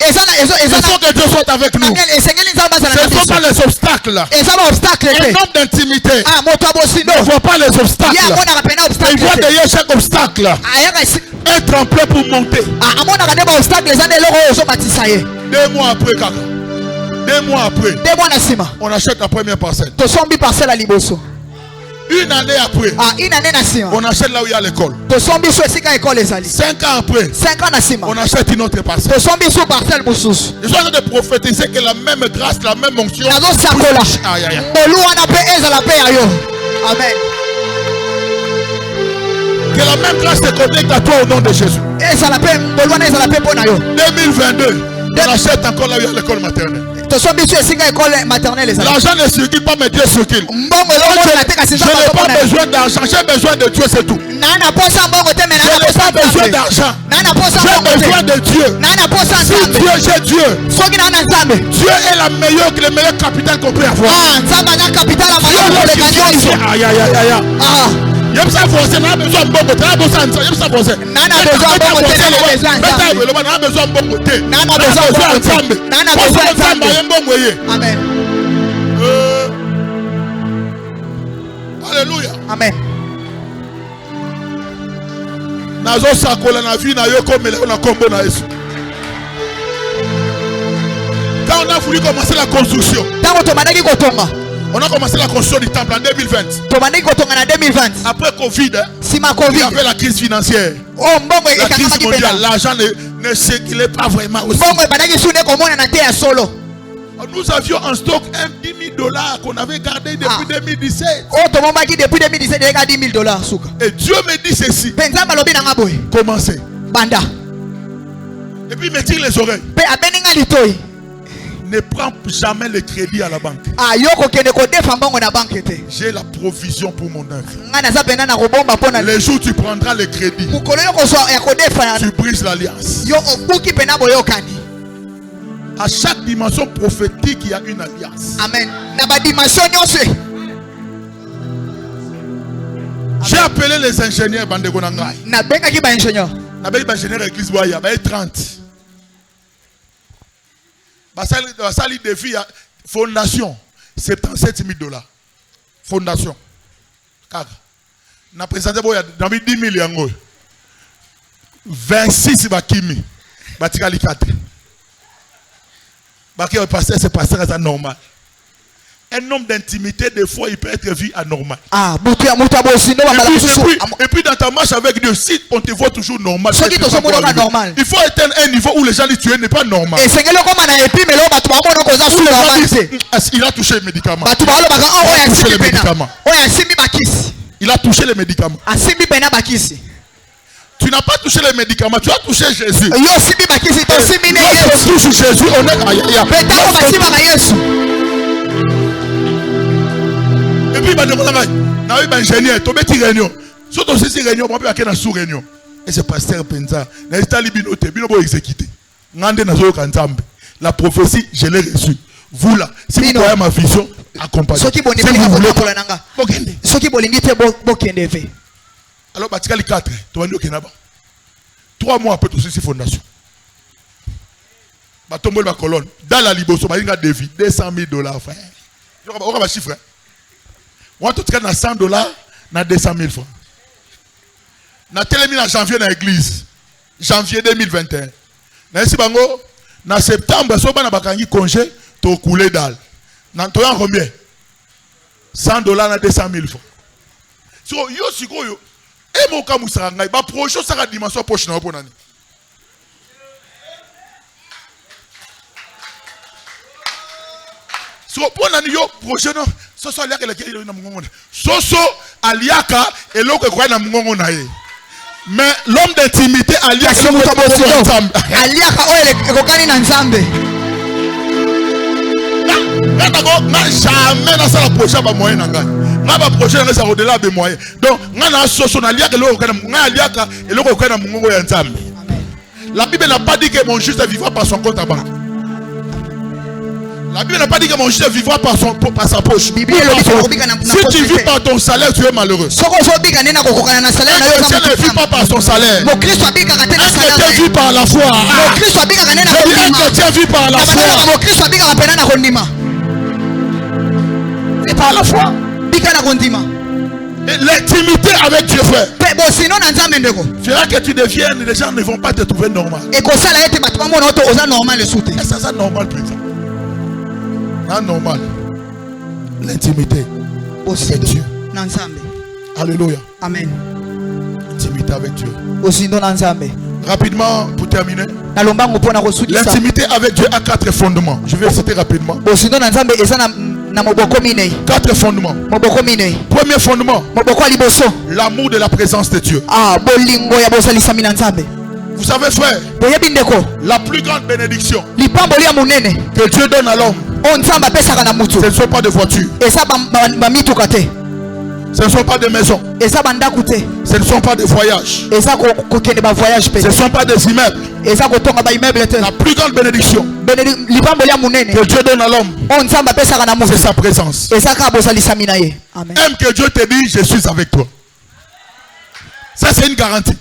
Il faut que Dieu soit avec nous. Ce ne sont pas les obstacles. Un homme d'intimité ne voit pas les obstacles. Il voit derrière chaque obstacle un tremplin pour monter. 2 mois après, 2 mois après, on achète la première parcelle. 1 année après, on achète là où il y a l'école. 5 ans après, on achète une autre parcelle. Je suis en train de prophétiser que la même grâce, la même onction. Amen. Que la même grâce te connecte à toi au nom de Jésus. 2022, on achète encore là où il y a l'école maternelle. L'argent ne circule pas, mais Dieu circule. Je n'ai pas besoin d'argent, j'ai besoin de Dieu, c'est tout. Je n'ai pas besoin d'argent, j'ai besoin de Dieu. Si Dieu, j'ai Dieu. Dieu est le meilleur capital qu'on peut avoir. Aïe, aïe, aïe, aïe. Il y a besoin de besoin de bon côté. Amen. Alléluia. Amen. Quand on a voulu commencer la construction, on a commencé la construction du temple en 2020. Après Covid, il y avait la crise financière. La crise mondiale, l'argent ne circulait pas vraiment aussi. Nous avions en stock $10,000 qu'on avait gardé depuis 2017. Et Dieu me dit ceci. Commencez. Et puis il me tire les oreilles. Ne prends jamais le crédit à la banque. J'ai la provision pour mon œuvre. Les jours où tu prendras le crédit, tu brises l'alliance. À chaque dimension prophétique, il y a une alliance. Amen. J'ai appelé les ingénieurs Bandegonangai. Ingénieur église Boya, 30. Basali défi fondation $77,000. Fondation. Car na présenté boya dans 10 000 26 bakimi batikali 4. Baki pasteur c'est pasteur ça normal. un homme d'intimité, des fois, il peut être vu anormal. Et puis dans ta marche avec Dieu, si on te voit toujours normal, il faut atteindre un niveau où les gens disent tu n'es pas normal. Il a touché les médicaments. Il a touché les médicaments. Tu n'as pas touché les médicaments, tu as touché Jésus. Lorsque tu touches Jésus, on est et puis, ingénieur, tu as réunion. Surtout si c'est réunion, on peut aller dans sous-réunion. Et c'est pasteur Penza. La prophétie, je l'ai reçue. Vous là, si vous voyez ma vision, accompagnez. Si vous voulez pas, alors, Batikali 4, tu vas dire que 3 mois après, tu as fondation. Tu as la colonne. Dans la liboso, tu as défi $200,000. On va chiffrer. On va te 100 $, na 200 000 francs. Na télémi en janvier dans l'église. Janvier 2021. Na septembre, si on a congé, tu as coulé dalle. Tu as combien? 100 $, na 200 000 francs. So, yo, et mon cas, Moussa, il va proche ça la dimension proche na opponent. So pour nani yo proche non, soso aliaka le kiri na mungongo. Soso aliaka et loko kwa na mungongo na ye. Mais l'homme d'intimité aliaka aliaka o ekokani na nzambe. Na jamais na sala proche ba moyen na ngai. Na ba proche na ça au-delà des moyens. Donc ngana soso na aliaka loko kana ngana aliaka et loko kwa na mungongo ya nzambe. La Bible n'a pas dit que mon juste vivra par son compte à banque. La Bible n'a pas dit que mon juste vivra par sa poche. Si tu vis par ton salaire, tu es malheureux. Un chrétien ne vit pas par son salaire. Un chrétien vit par la foi. Un chrétien vit par la foi. Et par la foi. L'intimité avec Dieu, frère, fera que tu deviennes, les gens ne vont pas te trouver normal. Et ça, c'est normal, président. Non, normal. L'intimité avec Dieu. Alléluia. Amen. L'intimité avec Dieu. Rapidement, pour terminer. L'intimité avec Dieu a 4 fondements. Je vais citer rapidement. 4 fondements. Premier fondement, l'amour de la présence de Dieu. Vous savez, frère, la plus grande bénédiction que Dieu donne à l'homme, ce ne sont pas de voitures, ce ne sont pas de maisons, ce ne sont pas de voyages, ce ne sont pas des immeubles. La plus grande bénédiction que Dieu donne à l'homme, c'est sa présence. Aime que Dieu te dise, je suis avec toi. Ça, c'est une garantie.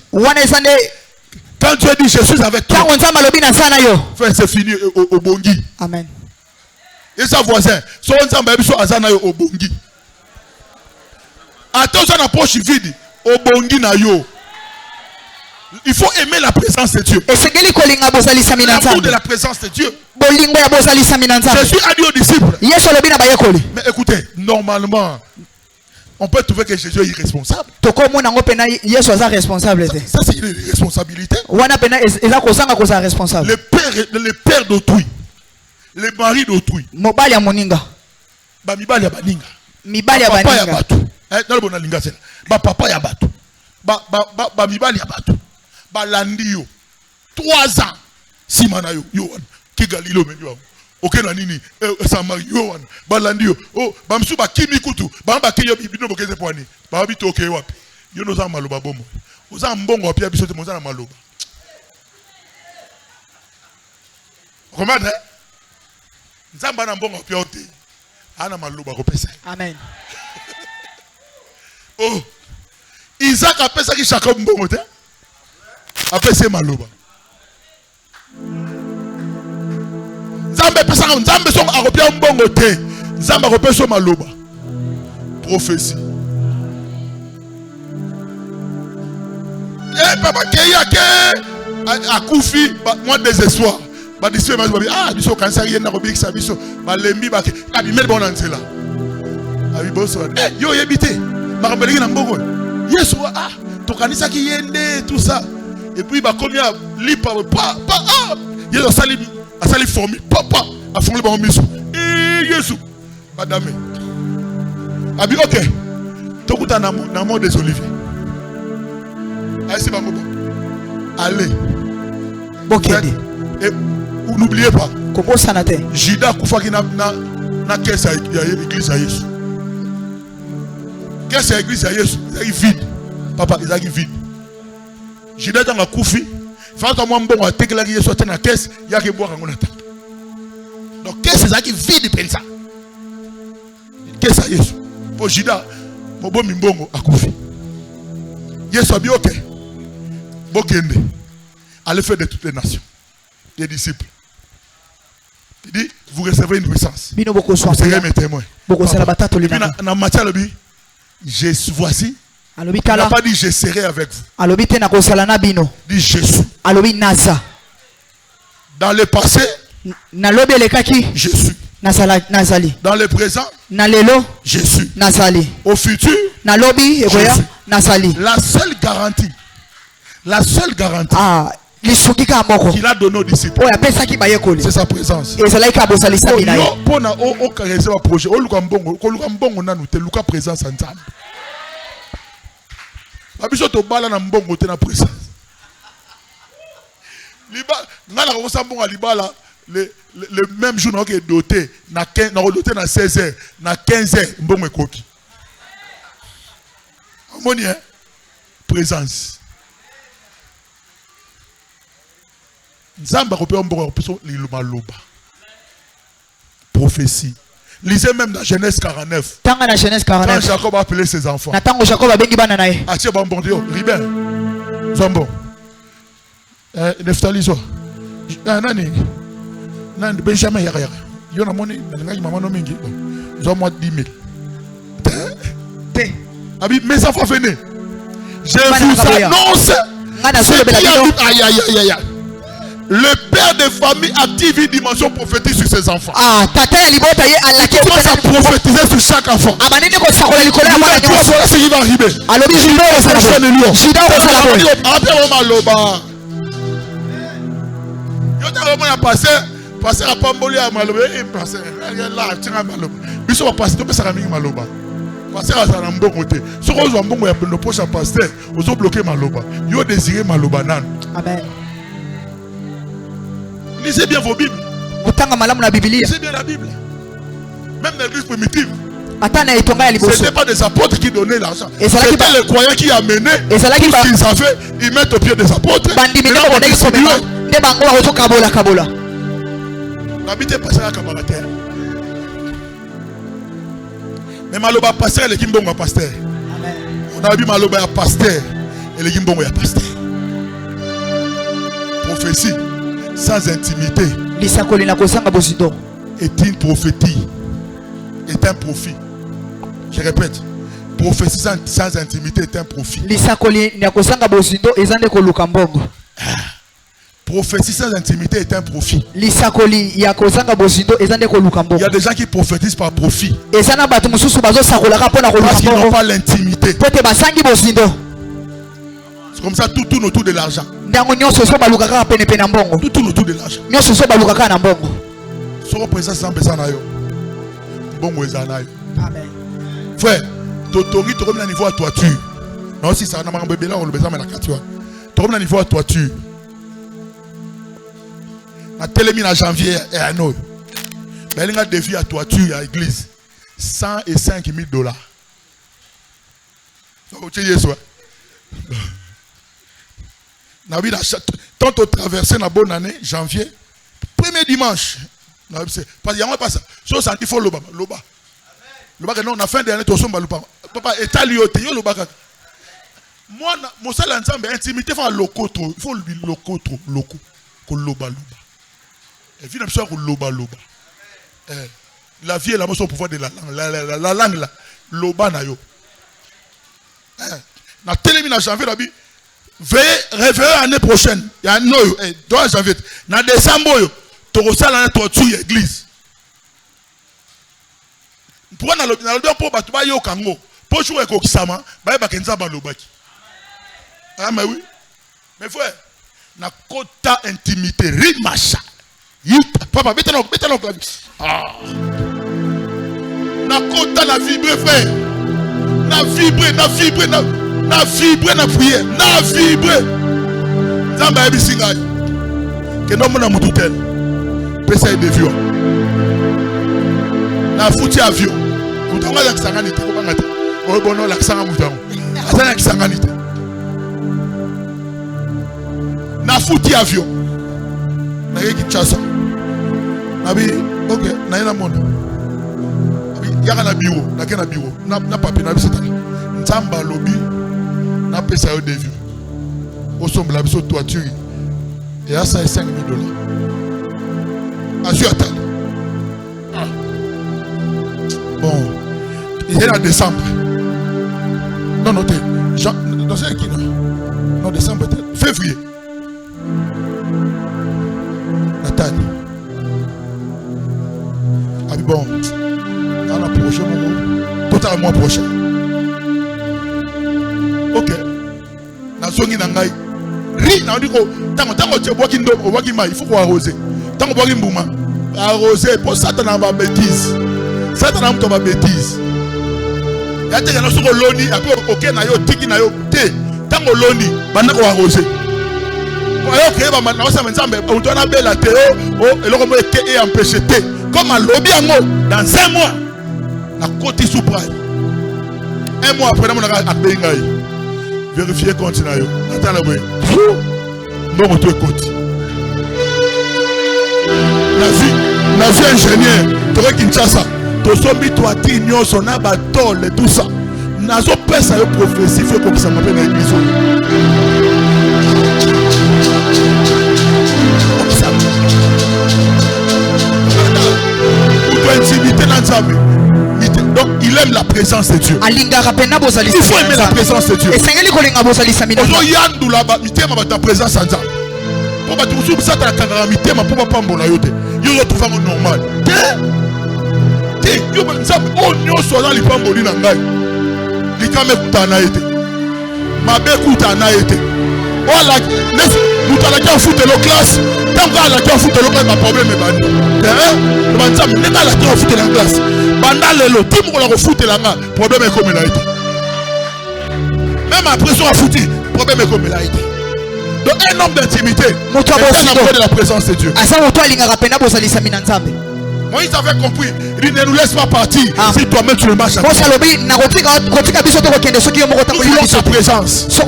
Quand Dieu dit, je suis avec toi, frère, c'est fini au bongi. Amen. Et sa voisin, son au bongi. Attention à la poche vide, au bongi na yo. Il faut aimer la présence de Dieu. L'amour de la présence de Dieu. Jésus a dit aux disciples. Mais écoutez, normalement, on peut trouver que Jésus est irresponsable. Ça c'est une responsabilité. Le père d'autrui, le mari d'autrui, papa ya batu, papa ya batu, mibali ya batu, balandio 3 ans simana yo kigalilo menyo. Ok na nini samari yo balandio oh bamsu ba kimi kutu bamba kiyo bino bokeze poani ba bito okay wapi yo no za maloba bomo oza mbongo wapi biso te moza na maloba komanda nzamba na mbongo wapi ote ana maloba ko pesa. Amen. Oh Isaac a pesa ki chaka mbongo te apesa maloba. Nzambe son akopia mbongo te. Nzambe akopesa maloba. Prophétie. Eh papa keya ke akufi moi désespoir. Ba disipe ma biso cancer yena ko bikisa biso ba lembi ba ka bimel bon nzela. Abi bosso. Yo yebité. Marabeli na mbongo. Yesu ah, tokanisa ki yende tout ça. Et puis bah combien li pa Yesu asali formi papa a formé ba miso. Yesu. Madame. Abi OK. Tokuta na mot des oliviers. Allez, bon. Allez. Et n'oubliez pas. Judas Koufaki na caisse à l'église à Jésus. Caisse à l'église à Jésus. Il est vide. Papa, il est vide. Judas dans la Koufi. Faut que moi bon à tekela qui soit dans la caisse, il y a que boire en attend. Donc caisse est vide pensa. Caisse à Jésus. Pour Judas, mon bon mimbongo à Koufi. Jésus a dit OK. Bokende. Allez faire de toutes les nations. Les disciples. Il dit, vous recevez une puissance. Vous serez mes témoins. Dans Matthieu, voici. Il n'a pas dit je serai avec vous. Il dit Jésus. Dans le passé, je suis. Dans le présent, je suis. Au futur, la seule garantie qu'il a donné aux disciples, c'est sa présence. Le même jour, on est doté, on est doté dans 16 heures, dans 15 heures, on est coquille. Présence. Prophétie. Lisez même dans Genèse 49. Quand Jacob a appelé ses enfants. Atie Bambondio, Ribel. Zombo. Neftali zo. Nani. Nani Benjamin Yara. Yo na moni, na maman no mingi. Zombo 10 000. Abi mes enfants venez. Je vous annonce. Aïe. Le père de famille active une dimension prophétique sur ses enfants. Il commence à prophétiser sur chaque enfant. Ce qui va arriver. Passer à Pamboli à Maloba. Passer à Zarambo côté. Ce qu'on a bon ya le poche à pasteur, aux ont bloqué Maloba. Yo désiré Maloba nan. Amen. Lisez bien vos Bibles. Lisez bien la Bible. Même dans l'église primitive. Ce n'était pas des apôtres qui donnaient l'argent. C'était les croyants qui amenaient tout ce qu'ils avaient. Ils mettent au pied des apôtres. La Bible est passée à Kabalater. Mais Maloba pasteur et les Kimbonga pasteur. On a vu Maloba pasteur et les Kimbonga pasteur. Prophétie sans intimité est une prophétie, est un profit. Je répète, prophétie sans intimité est un profit. Prophétie sans intimité est un profit. Il y a des gens qui prophétisent par profit parce qu'ils n'ont pas l'intimité. C'est comme ça, tout tourne autour de l'argent. Tout tourne autour de l'argent. Son présence sans besoin na yo. Bon wezana yo. Amen. Frère, totori to comme na niveau à toiture. Non si ça na manga bébé là on le besoin mais la catua. To comme na niveau à toiture. Na télémi na janvier et à nous. Mais il y a des défi à toiture à l'église. $105 000. Donc tu es Yesu. Tant au traversé la bonne année, janvier, premier dimanche. Parce qu'il n'y a pas ça. Chose il faut loba. Loba, on a fait dernier tour. Papa, et taliote, yo loba. Moi, mon seul ensemble, intimité, il faut loco trop. Il faut le loco trop. Loco. Loba. Et puis, il faut loba. La vie est là, son pouvoir de la langue. La langue là. Loba na yo. Na télémi na janvier, la vie. Veuillez référer l'année prochaine. Il y a un noyau. Dans janvier. Dans décembre, tu reçois l'année toiture l'église. Pourquoi dans le bien pour battre yo kango? Pour jouer avec Okisama, bah bah kenza balobaki. Ah mais oui. Mais frère, na kota intimité rimacha. Yita papa mettez-le ah. Na kota na vibrer frère. Na vibrer na prière, na vibrer. Zamba ebisinga. Que non mona mututel. Pesa de vieux. Na fouti avion. Kutanga la kisanganite ko bangate. O bono la kisanga mutango. Asana kisanganite. Na fouti avion. Na yeki chasa. Abi OK, na yana mona. Abi yaka na bureau, na bureau. Na papier na biseta. Nzamba lobby. Na pesa yo de vieux. Au sombre la biso toiture. Et à ça est $5,000. Azur ah. Bon, il est en décembre. Non, notez. Dans ce qui non, décembre peut-être. Février. Nathalie. Ah bon. Dans le prochain moment. Total mois prochain. Ok. Dans ce qui n'a ri na ndiko tango tsheboki ndo obaki mai il faut arroser tango boki mbuma arroser pour Satan va bêtise Satan am to ba bêtise ya te na soko loni après OK na yo tiki na yo te tango loni banda ko arroser pour yo ke ba na osa mensambe on doit bela te o eloko mo ke et empêcher te comme à lobby yango dans 1 mois na côté soupral 1 mois après na mona abengai vérifier compte na yo attends là non on te écoute la vie ingénieur toi Kinshasa to sombi toi tinyo sona batol et tout ça nazo pesa yo prophétie fait comme ça m'appelle na église ou doit intimité dans Nzambe. Donc il aime la présence de Dieu. Il faut aimer la présence de Dieu. Ozo yandu la ba mitema ba ta présence en Nzambe. Pour ba tusu ça ta kangara mitema pour ba pambola yote. Yo retrouver normal. Te yo ba Nzambe o nyoso na lipamboli na ngai. Likame kutana ete. Mabe kutana ete. Ola nes mutala ka foutre le classe. Tant que la ka foutre le pas problème bani. Ba Nzambe neka la ka foutre la classe. Banda lelo timu ko la ko foutre la nga problème est comme la été. Même après son a foutu problème est comme la été. Donc un homme d'intimité c'est un homme de la présence de Dieu. Moïse avait compris, il ne nous laisse pas partir si toi-même tu le marches avec nous. Nous voulons sa présence. Je ne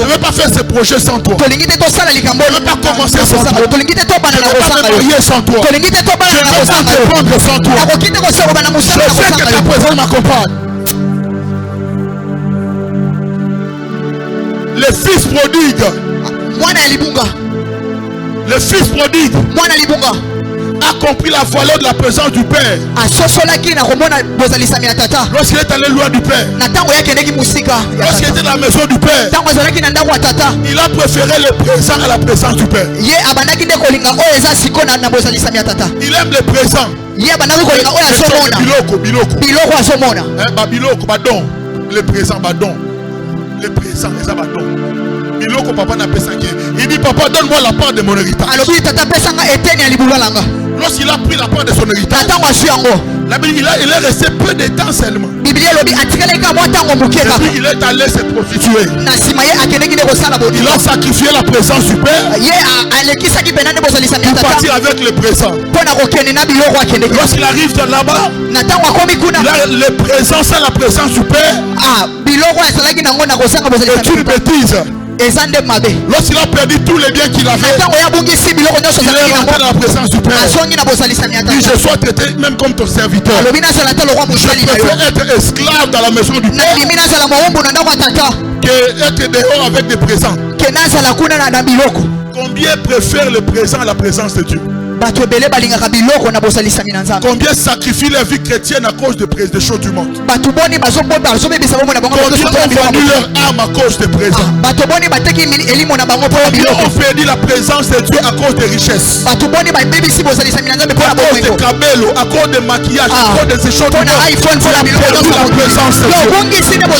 veux pas faire ce projet sans toi. Je ne veux pas commencer sans toi. Je ne veux pas me marier sans toi. Je ne veux pas entreprendre sans toi. Je sais que ta présence m'accompagne. Le fils prodigue. Le fils prodigue a compris la valeur de la présence du Père. Lorsqu'il est allé loin du Père, lorsqu'il était dans la maison du Père, il a préféré le présent à la présence du Père. Il aime le présent. Le présent, le présent, Biloko papa n'a pas sangué. Il dit papa donne-moi la part de mon héritage. Lorsqu'il a pris la part de son héritage, il est resté peu de temps seulement. Et puis il est allé se prostituer. Il a sacrifié la présence du Père pour partir avec le présent. Lorsqu'il arrive là-bas, il a le présent sans la présence du Père. C'est une bêtise. Lorsqu'il a perdu tous les biens qu'il avait, il est rentré dans la présence du Père. Il dit, je sois traité même comme ton serviteur. Je préfère être esclave dans la maison du Père que être dehors avec des présents. Combien préfèrent le présent à la présence de Dieu? Combien sacrifient leur vie chrétienne à cause des choses du monde? Combien ont vendu leur âme à cause des présents? Combien ont perdu la présence de Dieu à cause des richesses, à cause des cabellos, à cause des maquillages, à cause des choses du monde? Tu as perdu la présence de Dieu.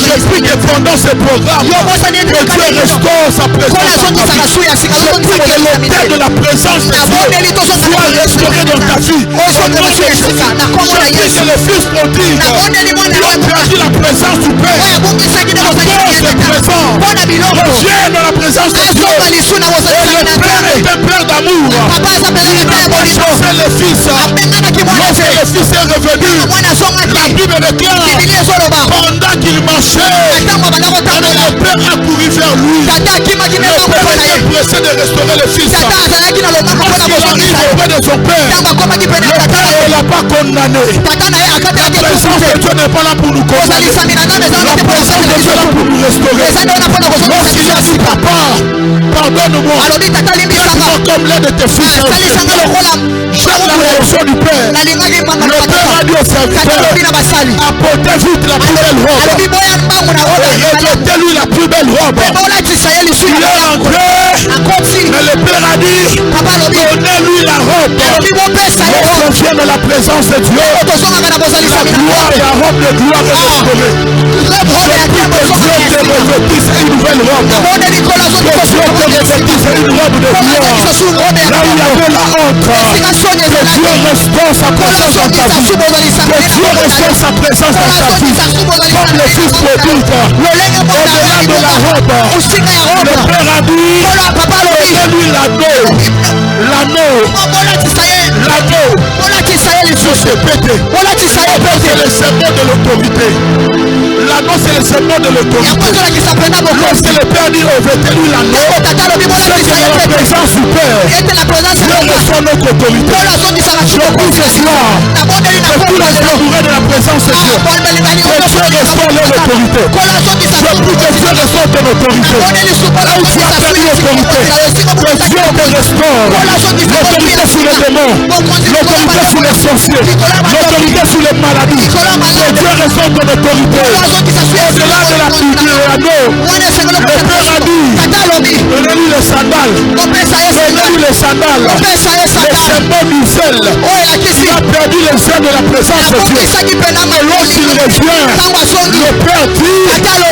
Je prie que pendant ce programme, que Dieu restaure sa présence dans ta vie. Je prie que l'autel de la présence de Dieu soit restauré dans ta vie. Je prie que le Fils prodigue qui a perdu la présence du Père à cause des présents revienne dans la présence de Dieu. Et le Père est un Père d'amour. Il n'a pas chassé le Fils. Lorsque le Fils est revenu, la Bible déclare pendant qu'il marchait, le Père a couru vers lui. Le Père était pressé de restaurer le Fils. Lorsqu'il arrive auprès de son Père, le Père ne l'a pas condamné. La présence de Dieu n'est pas là pour nous condamner. La présence de Dieu est là pour nous restaurer. Lorsqu'il a dit papa, pardonne-moi, fais-moi comme l'un de tes fils. J'aime la réaction du Père. Le Père a dit au serviteur, apportez vite la plus belle robe. Revêtez-lui la plus belle robe. Il est rentré, mais le Père a dit, donnez-lui la robe. Lorsqu'on vient dans la présence de Dieu, la gloire, la robe de gloire est restaurée. Je prie que Dieu te revêtisse une nouvelle robe. Que Dieu te revêtisse une robe de gloire. Là où il y avait la honte, que Dieu restaure sa présence dans ta vie. Que Dieu restaure sa présence dans ta vie. Comme le Fils prodigue, au-delà de la robe, le Père a dit, donnez-lui l'anneau. L'anneau. Sur ses pétés. C'est le symbole de l'autorité. L'anneau, c'est le symbole de l'autorité. Lorsque le Père dit revêtez-lui l'anneau, c'est que dans la présence du Père, Dieu reçoit notre autorité. Je prie ce soir que tous les amoureux de la présence de Dieu, que Dieu restaure leur autorité. Je prie que Dieu restaure ton autorité. Là où tu as perdu l'autorité, que Dieu te restaure. L'autorité sur les démons, l'autorité sur les sorciers, l'autorité sur les maladies. Que Dieu restaure ton autorité. Au-delà de l'anneau, le Père a dit, donnez-lui les sandales. Donnez-lui les sandales. Les symboles du zèle. Il a perdu les zèle de la présence de Dieu. Et lorsqu'il revient, le Père dit,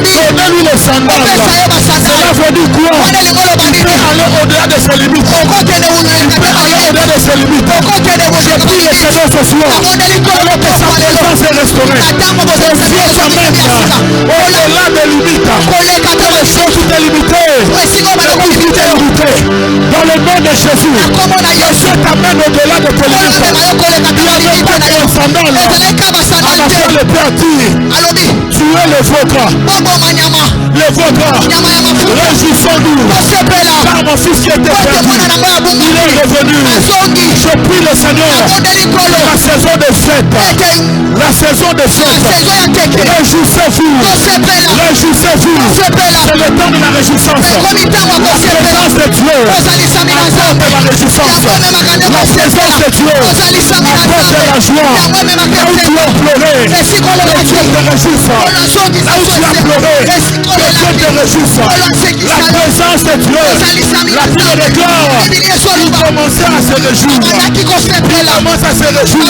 donnez-lui les sandales. Cela veut dire quoi? Il peut aller au-delà de ses limites. Il peut aller au-delà de ses limites. Je prie le Seigneur ce soir, alors que sa présence est restaurée. Que Dieu t'amène au-delà des limites. Que les choses qui t'ont limité, dans le nom de Jésus, que Dieu t'amène au-delà de tes limites. Il n'avait pas de sandales. À la fin, le Père dit, tu es le vôtre. Le vôtre. Réjouissons-nous. Car mon fils qui était perdu, il est revenu. Je prie le Seigneur, la saison de fête, réjouissez-vous, réjouissez-vous, c'est le temps de la réjouissance. La présence de Dieu apporte la réjouissance. La présence de Dieu apporte la joie. Là où tu as pleuré, que Dieu te réjouisse. Là où tu as pleuré, que Dieu te réjouisse. La présence de Dieu, la Bible déclare, il commençait à se réjouir. Il commence à se réjouir.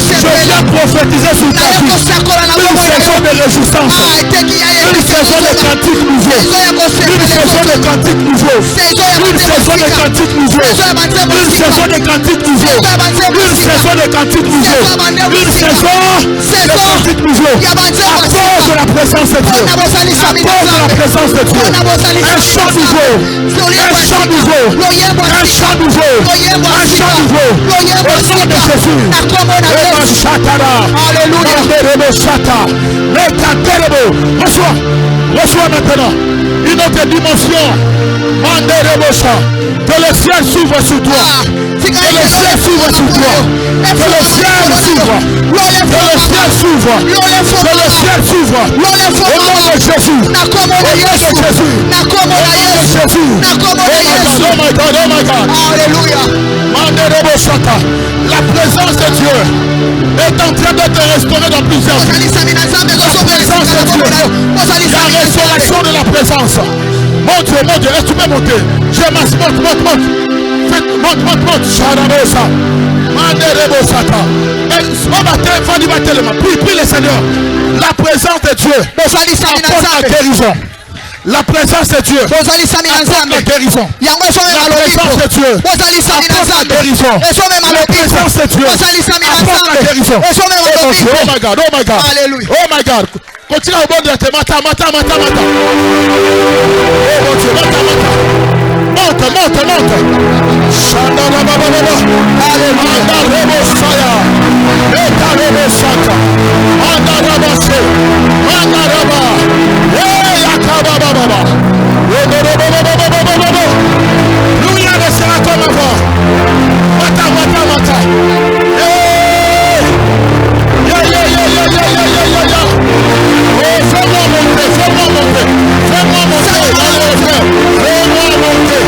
Je viens prophétiser sur ta vie une saison de réjouissance, une saison de cantiques nouveaux, une saison de cantiques nouveaux, une saison de cantiques nouveaux, une saison de cantiques nouveaux, une saison de cantiques nouveaux, une saison de cantiques nouveaux, à cause de la présence de Dieu, à cause de la présence de Dieu, un chant nouveau, un chant nouveau, un chant nouveau, un chant nouveau, au nom de Jésus. Alléluia. Reçois maintenant une autre dimension. Que le ciel s'ouvre sur toi. Que le ciel s'ouvre sur toi. Que le ciel s'ouvre. Que le ciel s'ouvre. Que le ciel s'ouvre. Au nom de Jésus. Au nom de Jésus. Au nom de Jésus. Oh my God. Oh my God. Oh my God. Alléluia. La présence de Dieu est en train de te restaurer dans plusieurs vies. La présence de Dieu. La restauration de la présence. Mon Dieu, est-ce que tu peux monter? Je masse, monte. Monte. Shadabosa. Manderebosata. Prie le Seigneur. La présence de Dieu apporte la guérison. La présence de Dieu apporte la guérison. La présence de Dieu apporte la guérison. La présence de Dieu apporte la guérison. Oh my God. Alléluia. Oh my God. Continue à bondir. Mata. Oh mon Dieu, mata. Monte. Shandalabababa. Mandarebosaya. Etarabosata. Mandarabase. Mandaraba. Yakabababa. Louia le sera comme avant. Mata. Fais-moi monter.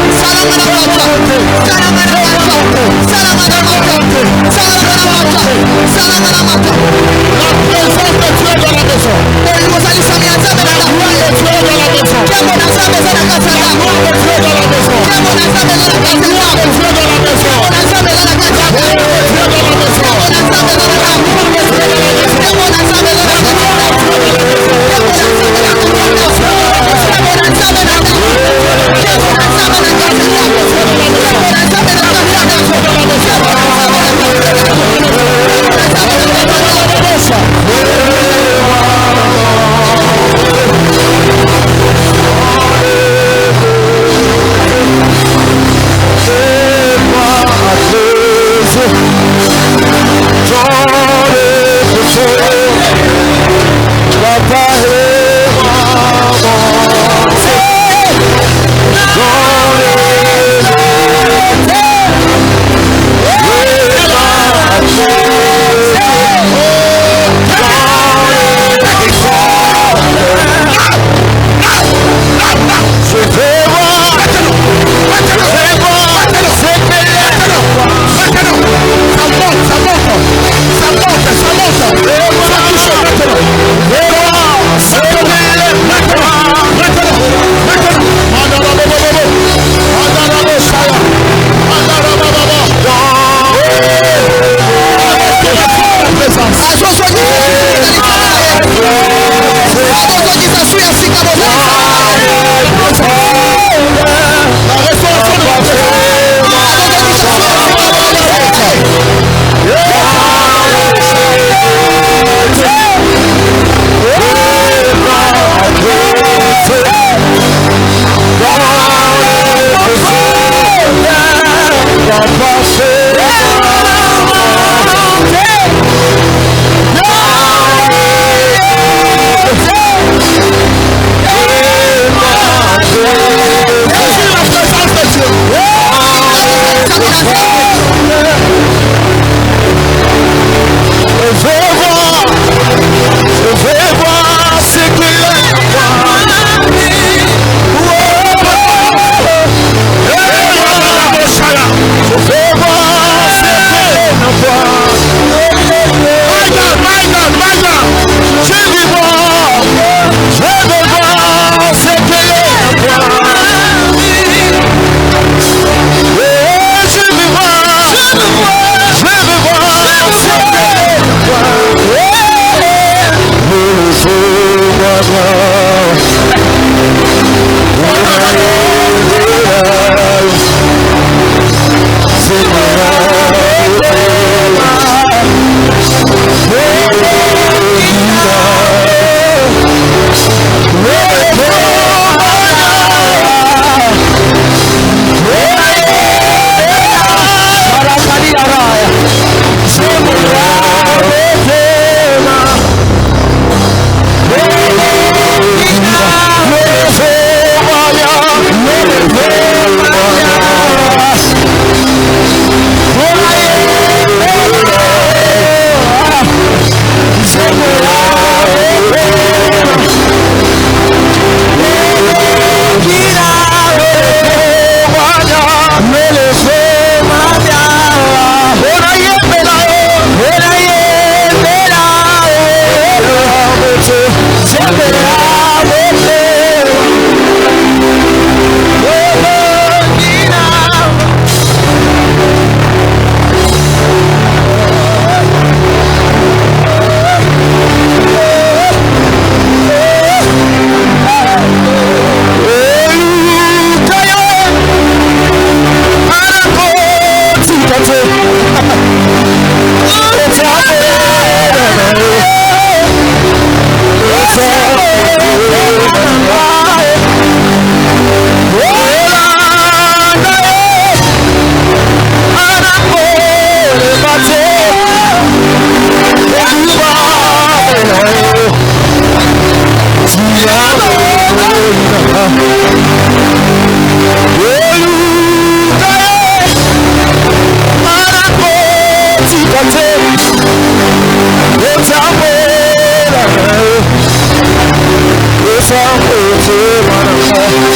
côté,